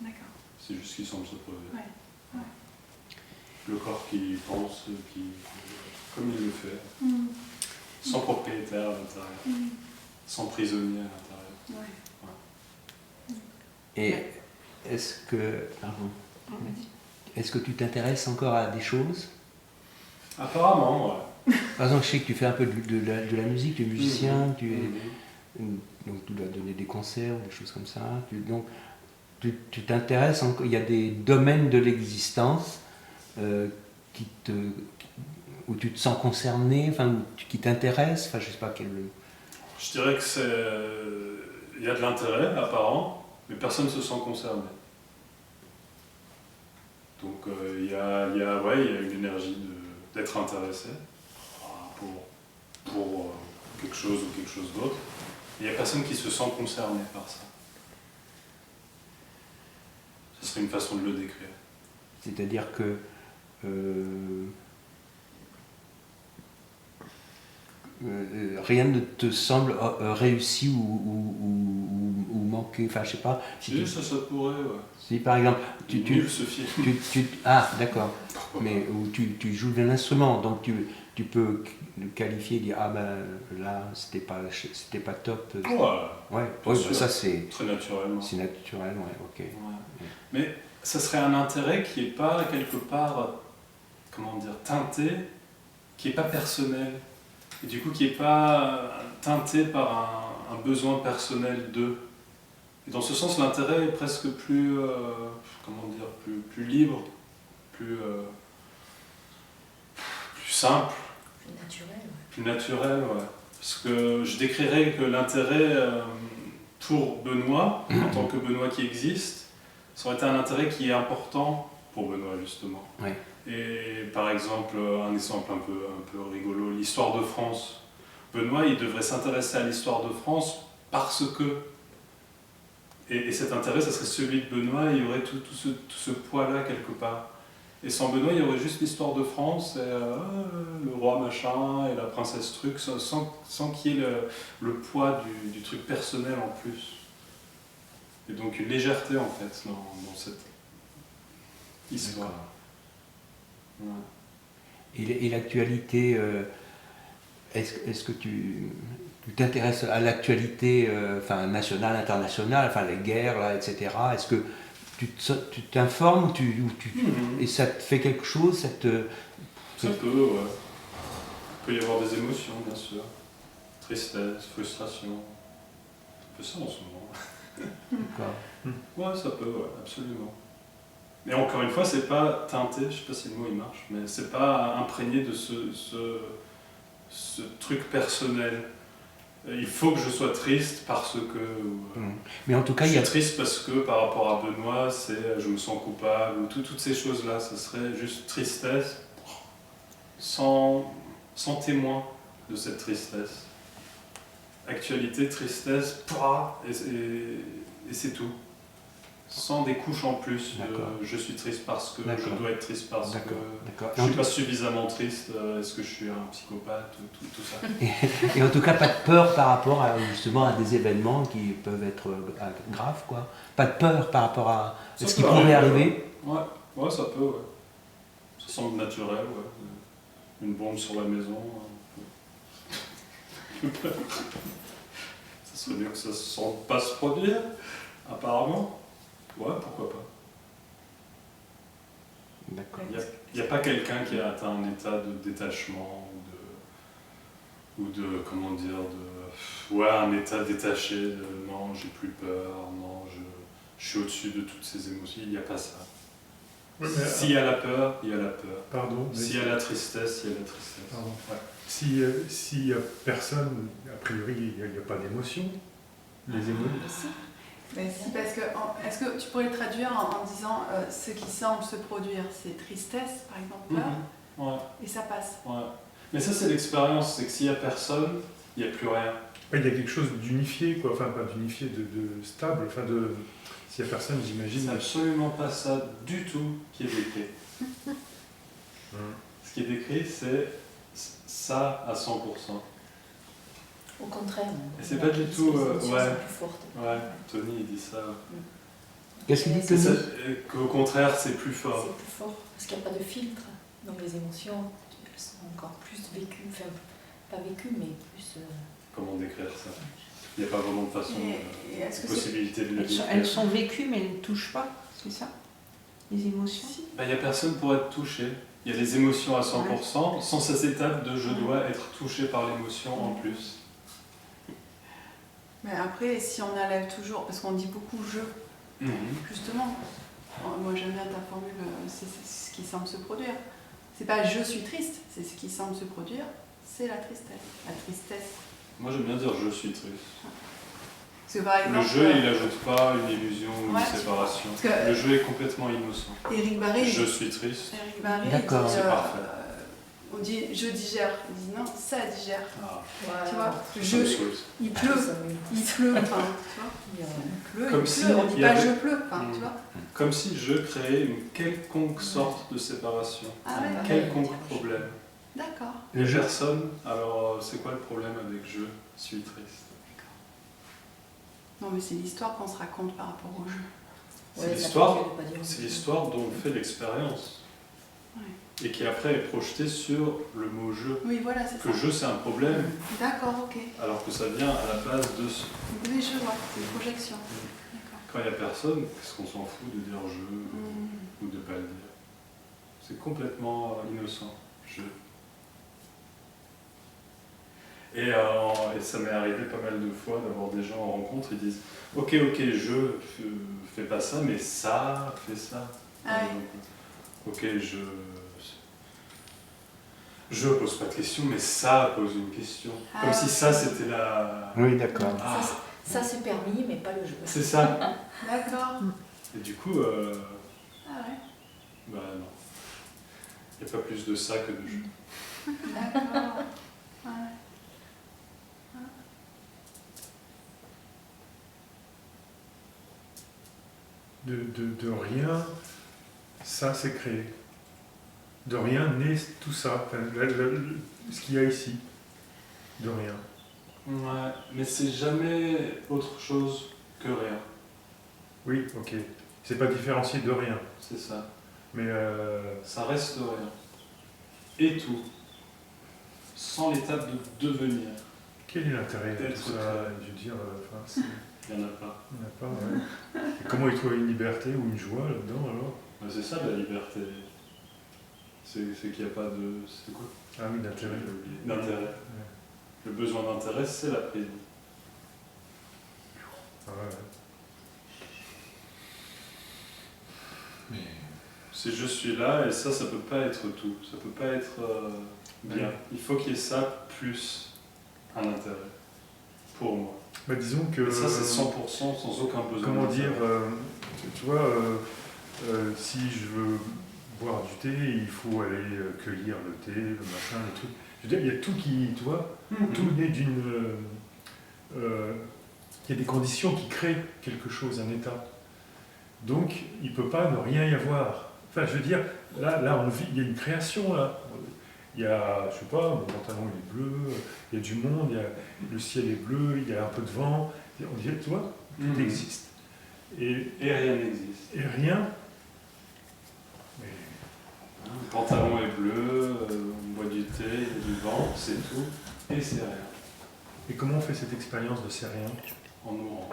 D'accord. C'est juste qu'il semble se produire. Ouais. Le corps qui pense, comme il le fait, Mm. sans propriétaire à l'intérieur, Mm. sans prisonnier à l'intérieur. Ouais. Et est-ce que tu t'intéresses encore à des choses? Apparemment, ouais. Par exemple, je sais que tu fais un peu de la musique, tu es musicien, Mhm. donc tu dois donner des concerts, des choses comme ça. Donc tu t'intéresses encore, il y a des domaines de l'existence où tu te sens concerné, enfin, qui t'intéressent, enfin, je sais pas quel... Je dirais que il y a de l'intérêt apparent, mais personne ne se sent concerné. Donc il y a une énergie d'être intéressé pour quelque chose ou quelque chose d'autre. Il n'y a personne qui se sent concerné par ça. Ce serait une façon de le décrire. C'est-à-dire que rien ne te semble réussi ou manquer, enfin je sais pas. Si, Ça pourrait, ouais. si par exemple, Nul ce film. ah d'accord, mais où tu joues d'un instrument, donc tu peux le qualifier, dire ah ben là c'était pas top. Ouais, Ouais, bien ouais, sûr. ça c'est très naturellement. naturel, ouais, ok. Ouais. Mais ça serait un intérêt qui n'est pas quelque part, comment dire, teinté, qui n'est pas personnel. Et du coup qui n'est pas teinté par un besoin personnel d'eux. Et dans ce sens, l'intérêt est presque plus, comment dire, plus libre, plus simple, Plus naturel, ouais. plus naturel, ouais. Parce que je décrirais que l'intérêt pour Benoît, en tant que Benoît qui existe, ça aurait été un intérêt qui est important pour Benoît, justement. Ouais. Et par exemple, un exemple un peu rigolo, l'histoire de France. Benoît, il devrait s'intéresser à l'histoire de France parce que... Et cet intérêt, ça serait celui de Benoît, il y aurait tout ce poids-là quelque part. Et sans Benoît, il y aurait juste l'histoire de France, et, le roi machin, et la princesse truc, sans qu'il y ait le poids du truc personnel en plus. Et donc une légèreté en fait dans cette histoire. Ouais. Et l'actualité, est-ce que tu t'intéresses à l'actualité enfin, nationale, internationale, enfin les guerres, là, etc. Est-ce que tu t'informes et ça te fait quelque chose Ça peut, ouais. Il peut y avoir des émotions, bien sûr. Tristesse, frustration. C'est un peu ça en ce moment. D'accord. Ouais, ça peut, ouais, absolument. Mais encore une fois, c'est pas teinté, je sais pas si le mot il marche, mais c'est pas imprégné de ce truc personnel. Il faut que je sois triste parce que... Mais en tout cas, je il y a... suis triste parce que par rapport à Benoît, c'est je me sens coupable, ou toutes ces choses-là, ça serait juste tristesse sans témoin de cette tristesse. Actualité, tristesse, et c'est tout. Sans des couches en plus de je suis triste parce que, je dois être triste parce que je ne suis pas suffisamment triste, est-ce que je suis un psychopathe, tout ça. Et en tout cas, pas de peur par rapport justement à des événements qui peuvent être graves, quoi. Pas de peur par rapport à ce qui pourrait arriver. Ouais, ça peut, ouais. Ça semble naturel, ouais. Une bombe sur la maison. Ça serait mieux que ça ne se sente pas se produire, apparemment. Ouais, pourquoi pas. D'accord. Il n'y a pas quelqu'un qui a atteint un état de détachement ou de comment dire, un état détaché de non, j'ai plus peur, non, je suis au-dessus de toutes ces émotions. Il n'y a pas ça. Oui, s'il y a la peur, il y a la peur. Pardon. S'il y a la tristesse, il y a la tristesse. Pardon. Ouais. S'il n'y a personne, a priori, il n'y a pas d'émotion. Les émotions. Mais si, parce que est-ce que tu pourrais le traduire en disant ce qui semble se produire, c'est tristesse, par exemple, peur, Ouais. et ça passe. Ouais. Mais ça, c'est l'expérience, c'est que s'il n'y a personne, il n'y a plus rien. Il y a quelque chose d'unifié, quoi. Enfin, pas d'unifié, de stable. Enfin, s'il n'y a personne, j'imagine. C'est absolument pas ça du tout qui est décrit. Ce qui est décrit, c'est ça à 100%. Au contraire. Et c'est pas du tout. Ouais. Plus forte. Ouais, Tony il dit ça. Qu'est-ce qu'il dit, Tony ? Qu'au contraire, c'est plus fort. C'est plus fort, parce qu'il n'y a pas de filtre. Donc les émotions, elles sont encore plus vécues, enfin, pas vécues, mais plus... Comment décrire ça ? Il n'y a pas vraiment de façon, est-ce que possibilité de le décrire. Elles sont vécues, mais elles ne touchent pas, c'est ça ? Les émotions ? Il n'y a personne pour être touché. Il y a des émotions à 100%, sans cette étape de je dois être touché par l'émotion en plus. Mais après, si on enlève toujours, parce qu'on dit beaucoup je, justement, moi j'aime bien ta formule, c'est ce qui semble se produire. C'est pas je suis triste, c'est ce qui semble se produire, c'est la tristesse. La tristesse. Moi j'aime bien dire je suis triste. Parce que par exemple, le jeu il n'ajoute pas une illusion ou une séparation. Le jeu est complètement innocent. Éric Barré, je suis triste. Éric Barré, d'accord, dit, c'est parfait. On dit je digère, il dit non, ça digère. Tu vois, il pleut, enfin, tu vois, il pleut, comme il si pleut, on dit pas je pleut, enfin, tu vois. Comme si je créais une quelconque sorte de séparation, un quelconque problème. D'accord. Les personnes, alors c'est quoi le problème avec je suis triste ? Non, mais c'est l'histoire qu'on se raconte par rapport au jeu. C'est Ouais, l'histoire, ça peut pas dire c'est oui. l'histoire dont on fait l'expérience. Ouais. Et qui après est projetée sur le mot jeu. Oui, voilà, c'est Que ça. jeu c'est un problème, D'accord, ok. alors que ça vient à la base de ce... Oui, je vois, c'est une projection. D'accord. Quand il n'y a personne, qu'est-ce qu'on s'en fout de dire jeu ou de pas le dire? C'est complètement innocent, jeu. Et ça m'est arrivé pas mal de fois d'avoir des gens en rencontre, ils disent ok, je fais pas ça, mais ça, fais ça. Ah Par exemple. Ok, je pose pas de questions, mais ça pose une question. Ah, Comme si ok. ça c'était la. Oui, d'accord. Ah, Ça c'est permis, mais pas le jeu. c'est ça. D'accord. Et du coup, Ah ouais. bah non. Il n'y a pas plus de ça que de jeu. D'accord. Ouais. De rien, ça s'est créé. De rien naît tout ça, enfin, ce qu'il y a ici. De rien. Ouais, mais c'est jamais autre chose que rien. Oui, ok. C'est pas différencié de rien. C'est ça. Mais Ça reste rien. Et tout. Sans l'étape de devenir. quel est l'intérêt de D'être tout ça? clair. Je veux dire, enfin, Il n'y en a pas. il n'y en a pas, ouais. Et comment il trouve une liberté ou une joie là-dedans alors? Mais c'est ça la liberté. C'est qu'il n'y a pas de. C'est quoi? Ah oui, d'intérêt. J'ai oublié. D'intérêt. Le besoin d'intérêt, c'est la prison. Ah ouais. C'est je suis là et ça peut pas être tout. Ça peut pas être bien. Ouais. Il faut qu'il y ait ça plus un intérêt. Pour moi. Bah, disons que. Et ça, c'est 100% sans aucun besoin. Comment d'intérêt. dire, tu vois, si je veux boire du thé, il faut aller cueillir le thé, le machin, le truc. Je veux dire, il y a tout qui, tu vois, tout naît d'une... il y a des conditions qui créent quelque chose, un état. Donc, il ne peut pas ne rien y avoir. Enfin, je veux dire, là on vit, il y a une création, là. Il y a, je sais pas, mon pantalon il est bleu, il y a du monde, le ciel est bleu, il y a un peu de vent. On dirait, tu vois, tout existe. Et rien n'existe. rien. Mais Le pantalon est bleu, on boit du thé, il y a du vent, c'est tout. Et c'est rien. et comment on fait cette expérience de c'est rien? En mourant.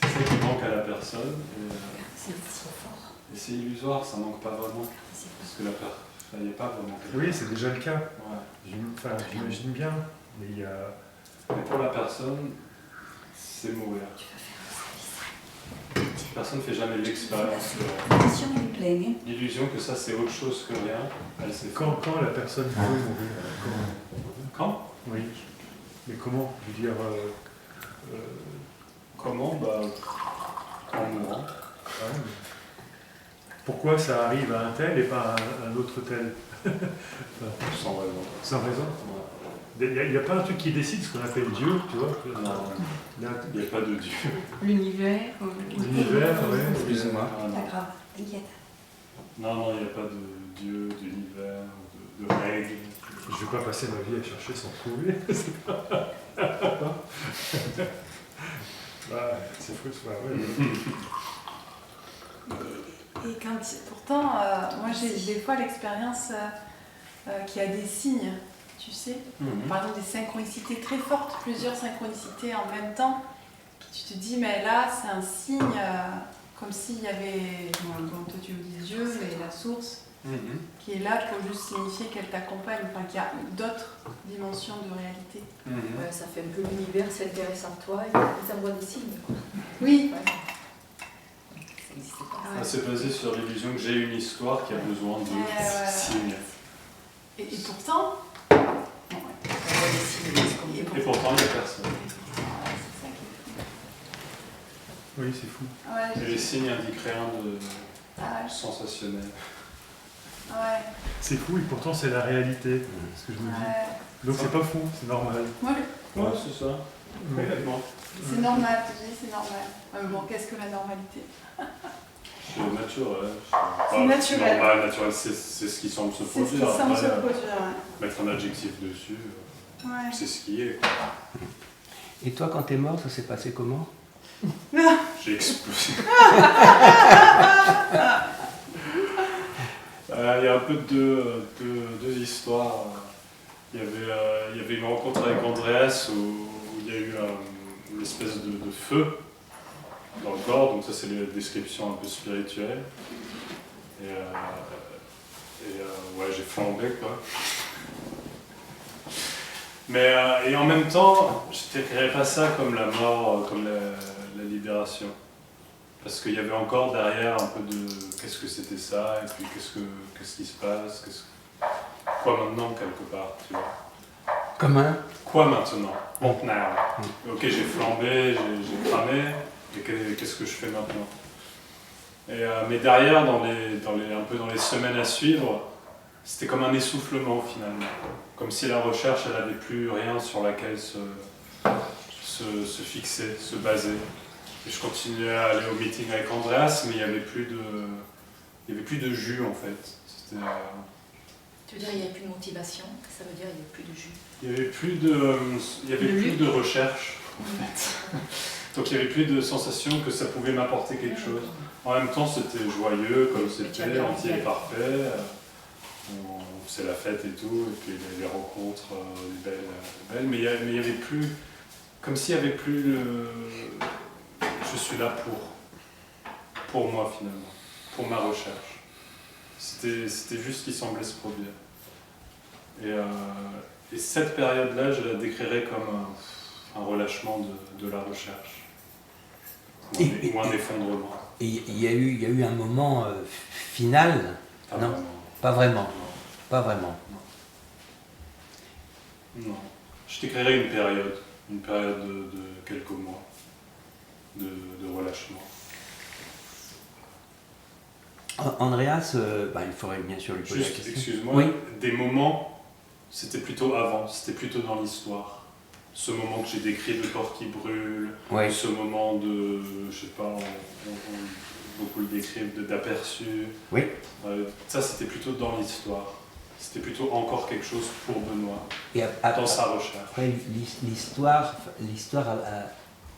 C'est ça qui manque à la personne. C'est si fort. Et c'est illusoire, ça manque pas vraiment. C'est Parce que il n'y a pas vraiment quelque Oui, c'est déjà le cas. Ouais. Enfin, j'imagine bien. Mais il y a. Mais pour la personne, c'est mourir. Personne ne fait jamais l'expérience de l'illusion que ça c'est autre chose que rien. Elle s'est Quand la personne peut mourir, Quand oui. Mais comment? Je veux dire. Comment Bah, en mourant. Ouais, mais pourquoi ça arrive à un tel et pas à un autre tel? Sans raison. Sans raison. Ouais. Il n'y a pas un truc qui décide ce qu'on appelle Dieu, tu vois. Non, Il y a il n'y a pas de Dieu. L'univers. l'univers, ouais. Plus ou moins. Ah, non. pas grave, t'inquiète. Non, il n'y a pas de Dieu, d'univers, de règles. Je ne vais pas passer ma vie à chercher sans trouver. C'est frustrant. Ouais. Et quand, pourtant, moi j'ai des fois l'expérience qu'il y a des signes, tu sais, par exemple des synchronicités très fortes, plusieurs synchronicités en même temps. Tu te dis, mais là c'est un signe comme s'il y avait, bon, toi tu dis Dieu, mais la source qui est là pour juste signifier qu'elle t'accompagne, enfin qu'il y a d'autres dimensions de réalité. Ouais, ça fait un peu l'univers s'intéresse à toi et ils envoient des signes. Quoi. Oui. Ouais. Ça n'existait pas. Ah, C'est basé sur l'illusion que j'ai une histoire qui a besoin de ouais. signes. Et pourtant, On envoie des signes. Et pourtant, il n'y a personne. c'est ça qui est fou. Oui, c'est fou. Ouais, Et les signes indiquent rien de Ah ouais. sensationnel. Ouais. C'est fou et pourtant c'est la réalité, c'est ce que je me dis. Ouais. Donc c'est pas fou, c'est normal. Moi, Ouais, c'est ça. Mais, Complètement. c'est normal, tu dis, c'est normal. Bon, qu'est-ce que la normalité? C'est naturel. C'est naturel. Normal, naturel, c'est ce qui semble se C'est ce qui produire. semble se Après, produire. mettre un adjectif dessus, Ouais. c'est ce qui est. Quoi. Et toi, quand t'es mort, ça s'est passé comment? J'ai explosé. Il y a un peu deux histoires. Il y avait une rencontre avec Andreas où il y a eu une espèce de feu dans le corps, donc ça c'est les descriptions un peu spirituelles. Et ouais, j'ai flambé quoi. Mais et en même temps, je ne décrirais pas ça comme la mort, comme la libération. Parce qu'il y avait encore derrière un peu de qu'est-ce que c'était ça, et puis qu'est-ce qui se passe, quoi maintenant quelque part, tu vois. Comment? Quoi maintenant? What now? Ok, j'ai flambé, j'ai cramé, et qu'est-ce que je fais maintenant? Et, mais derrière, un peu dans les semaines à suivre, c'était comme un essoufflement finalement. Comme si la recherche, elle n'avait plus rien sur laquelle se fixer, se baser. Et je continuais à aller au meeting avec Andreas, mais il n'y avait plus de jus en fait. C'était, Tu veux dire il n'y a plus de motivation? Ça veut dire il n'y a plus de jus? il n'y avait plus de recherche en fait. Donc il n'y avait plus de sensation que ça pouvait m'apporter quelque chose. En même temps, c'était joyeux comme c'était, entier et parfait. On faisait la fête et tout, et puis les rencontres belles. Mais il y avait plus, comme s'il n'y avait plus je suis là pour moi finalement, pour ma recherche. C'était juste ce qui semblait se produire. Et cette période-là, je la décrirais comme un relâchement de la recherche, ou un effondrement. Et il y a eu un moment final? Pas Non, vraiment. pas vraiment. Non. Pas vraiment. Non. Je décrirais une période de quelques mois de relâchement. Andreas, il faudrait bien sûr lui poser la Juste, question. excuse-moi, Oui. des moments, c'était plutôt avant, c'était plutôt dans l'histoire. Ce moment que j'ai décrit de corps qui brûle, Oui. ce moment de, je sais pas, beaucoup le décrivent, d'aperçu. Oui. Ça, c'était plutôt dans l'histoire. C'était plutôt encore quelque chose pour Benoît, Et dans sa recherche. après, l'histoire L'histoire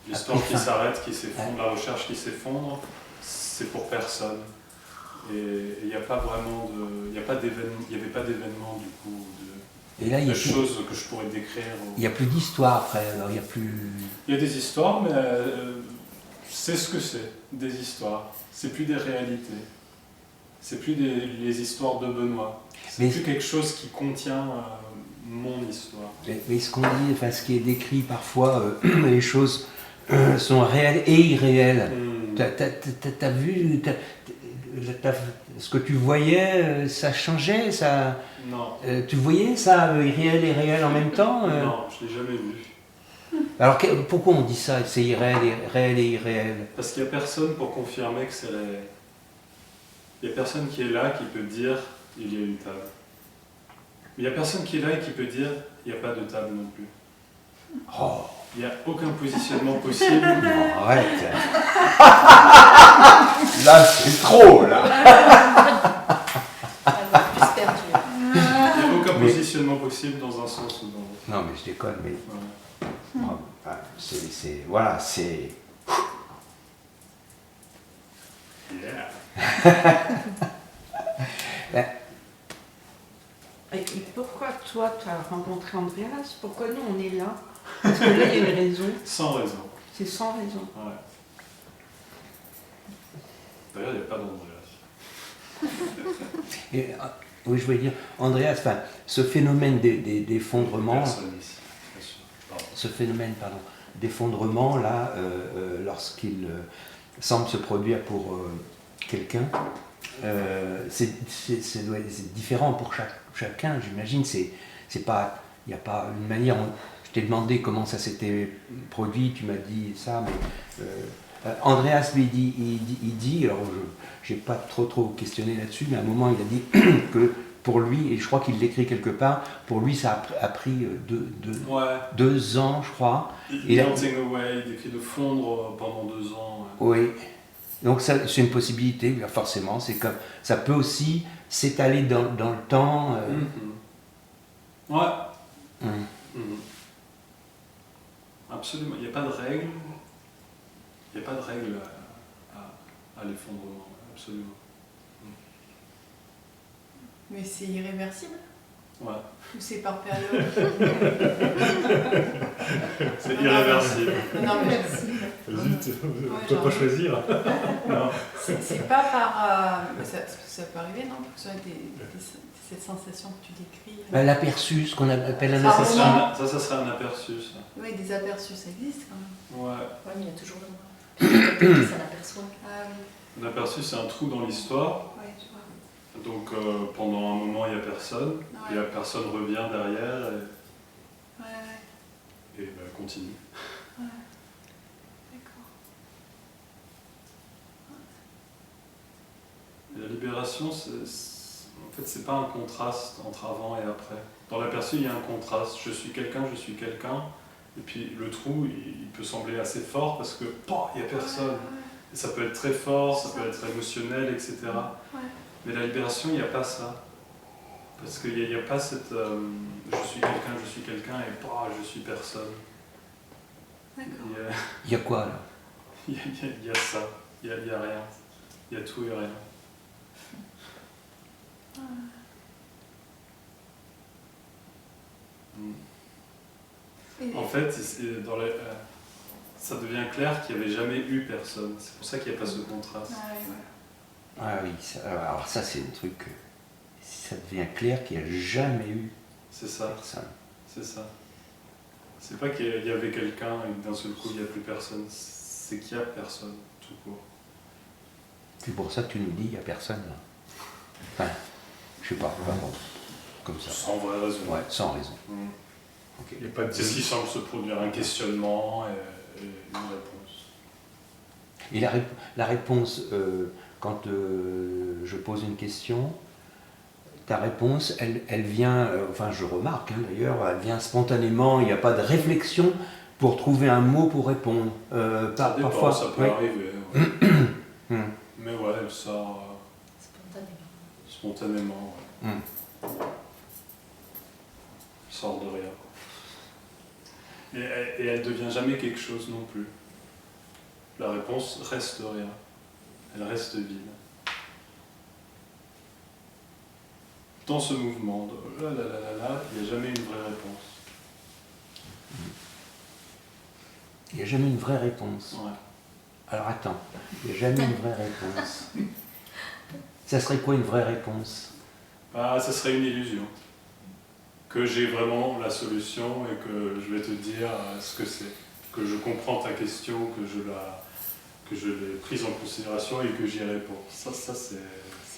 qui Après, s'arrête, qui s'effondre, la recherche qui s'effondre, c'est pour personne. Et il n'y a pas vraiment il n'y avait pas d'événement du coup, et là, il de y a plus, choses que je pourrais décrire. il y a plus d'histoire après. Alors, il y a plus. Il y a des histoires, mais c'est ce que c'est, des histoires. C'est plus des réalités. C'est plus les histoires de Benoît. C'est Mais- plus quelque chose qui contient mon histoire. Mais ce qu'on dit, enfin, ce qui est décrit parfois, les choses sont réelles et irréelles. T'as vu, ce que tu voyais, ça changeait, ça. Non, Tu voyais ça, irréel et réel en même temps non, je l'ai jamais vu. Alors pourquoi on dit ça, c'est réel et irréel? Parce qu'il n'y a personne pour confirmer que c'est réel. Il n'y a personne qui est là qui peut dire il y a une table. Mais il n'y a personne qui est là et qui peut dire il n'y a pas de table non plus. Oh, Il n'y a aucun positionnement possible. non, arrête. Là, c'est trop, là. Elle va plus perdu. Il n'y a aucun positionnement possible dans un sens ou dans l'autre. Non, mais je déconne, mais Voilà. voilà, c'est. Yeah. Et pourquoi toi, tu as rencontré Andreas? Pourquoi nous, on est là? Parce que là, il y a une raison. Sans raison. C'est sans raison. Ouais. D'ailleurs, il n'y a pas d'Andreas. Et, oui, je voulais dire, Andreas, enfin, ce phénomène d'effondrement, Personne ici, bien sûr. Pardon. ce phénomène, d'effondrement, là, lorsqu'il semble se produire pour quelqu'un, c'est différent pour chacun, j'imagine. C'est pas, il n'y a pas une manière. Je t'ai demandé comment ça s'était produit, tu m'as dit ça, mais Andreas lui il dit, alors je n'ai pas trop questionné là-dessus, mais à un moment il a dit que pour lui, et je crois qu'il l'écrit quelque part, pour lui ça a pris Ouais. 2 ans, je crois. Melting away, il décrit de fondre pendant 2 ans. Ouais. Oui. Donc c'est une possibilité, forcément. C'est comme ça peut aussi s'étaler dans le temps. Ouais. Mhm. Absolument. Il n'y a pas de règle. Il n'y a pas de règle à l'effondrement. Absolument. Mais c'est irréversible Ouais. ou c'est par période? C'est irréversible. Non, mais Zut, on ne Ouais, peut genre- pas choisir. Non. c'est pas par. Ça peut arriver, non? Que ce soit cette sensation que tu décris. Ben, l'aperçu, ce qu'on appelle un Ah, Ça aperçu. serait un aperçu, ça. Oui, des aperçus, ça existe quand même. Ouais. Ouais, mais il y a toujours quelqu'un qui s'en aperçoit. Ah oui, Un aperçu, c'est un trou dans l'histoire. ouais, je vois. Donc pendant un moment, il n'y a personne. Ouais. Et la personne revient derrière Ouais, ouais, et continue. d'accord. Et la libération, en fait, c'est pas un contraste entre avant et après. Dans l'aperçu, il y a un contraste. Je suis quelqu'un. Et puis le trou, il peut sembler assez fort parce que il n'y a personne. Et ça peut être très fort, ça peut être émotionnel, etc. Ouais. Mais la libération, il n'y a pas ça. Parce qu'il n'y a pas cette je suis quelqu'un et je suis personne. D'accord. Il y a quoi là? Il y a ça, il y a rien. Il y a tout et rien. Et- En fait, ça devient clair qu'il n'y avait jamais eu personne. C'est pour ça qu'il n'y a pas ce contraste. Ah oui, voilà. Ah oui, alors ça c'est un truc. Ça devient clair qu'il n'y a jamais eu C'est ça, personne. c'est ça. C'est pas qu'il y avait quelqu'un et que d'un seul coup il n'y a plus personne. C'est qu'il n'y a personne, tout court. C'est pour ça que tu nous dis il n'y a personne là. Enfin, je sais pas, bon, comme ça. Sans vraie raison. Ouais, sans raison. Mm. Ok. Il n'y a pas de C'est ce qui semble se produire, un questionnement et une réponse. Et la réponse, quand je pose une question, ta réponse, elle vient, enfin je remarque d'ailleurs, elle vient spontanément, il n'y a pas de réflexion pour trouver un mot pour répondre. Ça dépend, Parfois, ça peut ouais. arriver. Ouais. Hmm. Mais ouais, elle sort spontanément. Ouais. Hmm. Elle sort de rien. Et elle devient jamais quelque chose non plus. La réponse reste rien. Elle reste vide. Dans ce mouvement de là, il n'y a jamais une vraie réponse. Il n'y a jamais une vraie réponse. Ouais. Alors attends, il n'y a jamais une vraie réponse. Ça serait quoi une vraie réponse? Ça serait une illusion. Que j'ai vraiment la solution et que je vais te dire ce que c'est. Que je comprends ta question, que je l'ai prise en considération et que j'y réponds. Ça c'est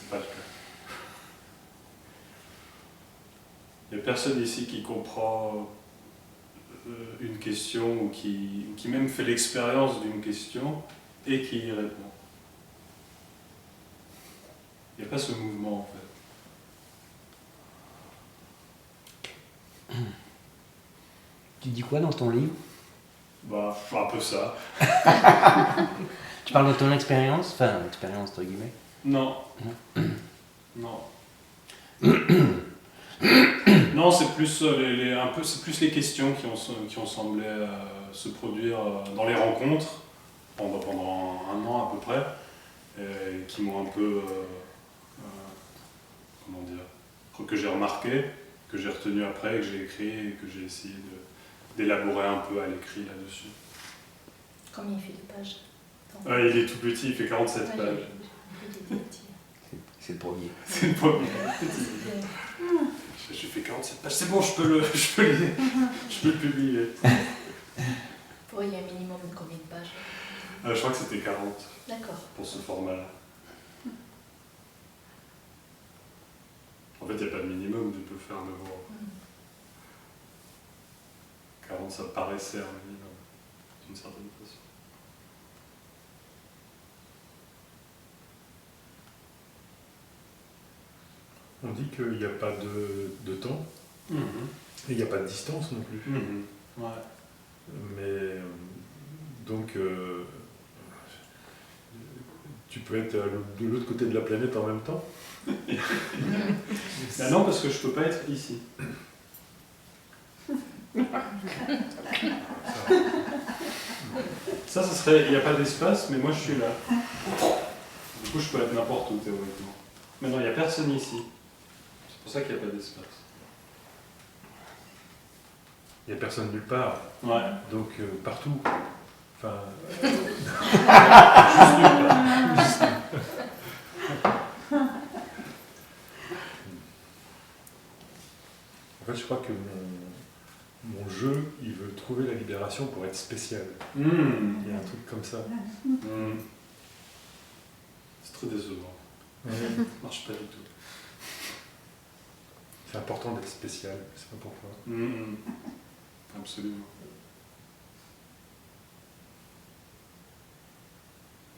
pas le cas. Il n'y a personne ici qui comprend une question ou qui même fait l'expérience d'une question et qui y répond. Il n'y a pas ce mouvement en fait. Tu dis quoi dans ton livre? Un peu ça. Tu parles de ton expérience? Enfin, expérience entre guillemets. Non. Non. Non, c'est plus c'est plus les questions qui ont semblé se produire dans les rencontres pendant un an à peu près, et qui m'ont un peu comment dire, que j'ai remarqué, que j'ai retenu après, que j'ai écrit et que j'ai essayé d'élaborer un peu à l'écrit là-dessus. Combien il fait de pages? Il est tout petit, il fait 47 Ouais, pages. C'est le premier. C'est le premier. J'ai fait 47 pages, c'est bon, je peux le publier. Pour il y a un minimum de combien de pages? Je crois que c'était 40 D'accord. pour ce format-là. En fait, il n'y a pas de minimum, tu peux faire un devoir. 40, ça paraissait un minimum, d'une certaine façon. On dit qu'il n'y a pas de temps et il n'y a pas de distance non plus. Ouais. Mais donc, Tu peux être de l'autre côté de la planète en même temps. Ah non, parce que je peux pas être ici. Ça serait, il n'y a pas d'espace, mais moi je suis là. Du coup, je peux être n'importe où théoriquement. Mais non, il n'y a personne ici. C'est pour ça qu'il n'y a pas d'espace. Il n'y a personne nulle part. Ouais. Donc partout. Enfin, en fait, je crois que mon jeu, il veut trouver la libération pour être spécial. Il y a un truc comme ça. C'est très décevant. Ouais. Ça marche pas du tout. C'est important d'être spécial, je sais pas pourquoi. Absolument.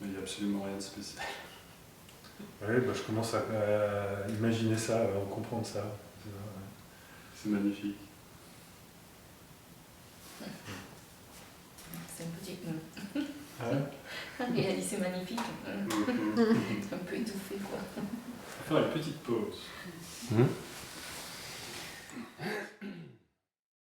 Mais il n'y a absolument rien de spécial. Ouais, bah, je commence à imaginer ça, à comprendre ça. C'est magnifique. C'est un petit. Ah ouais. Il a dit c'est magnifique. On C'est un peu étouffé quoi. va faire une petite pause.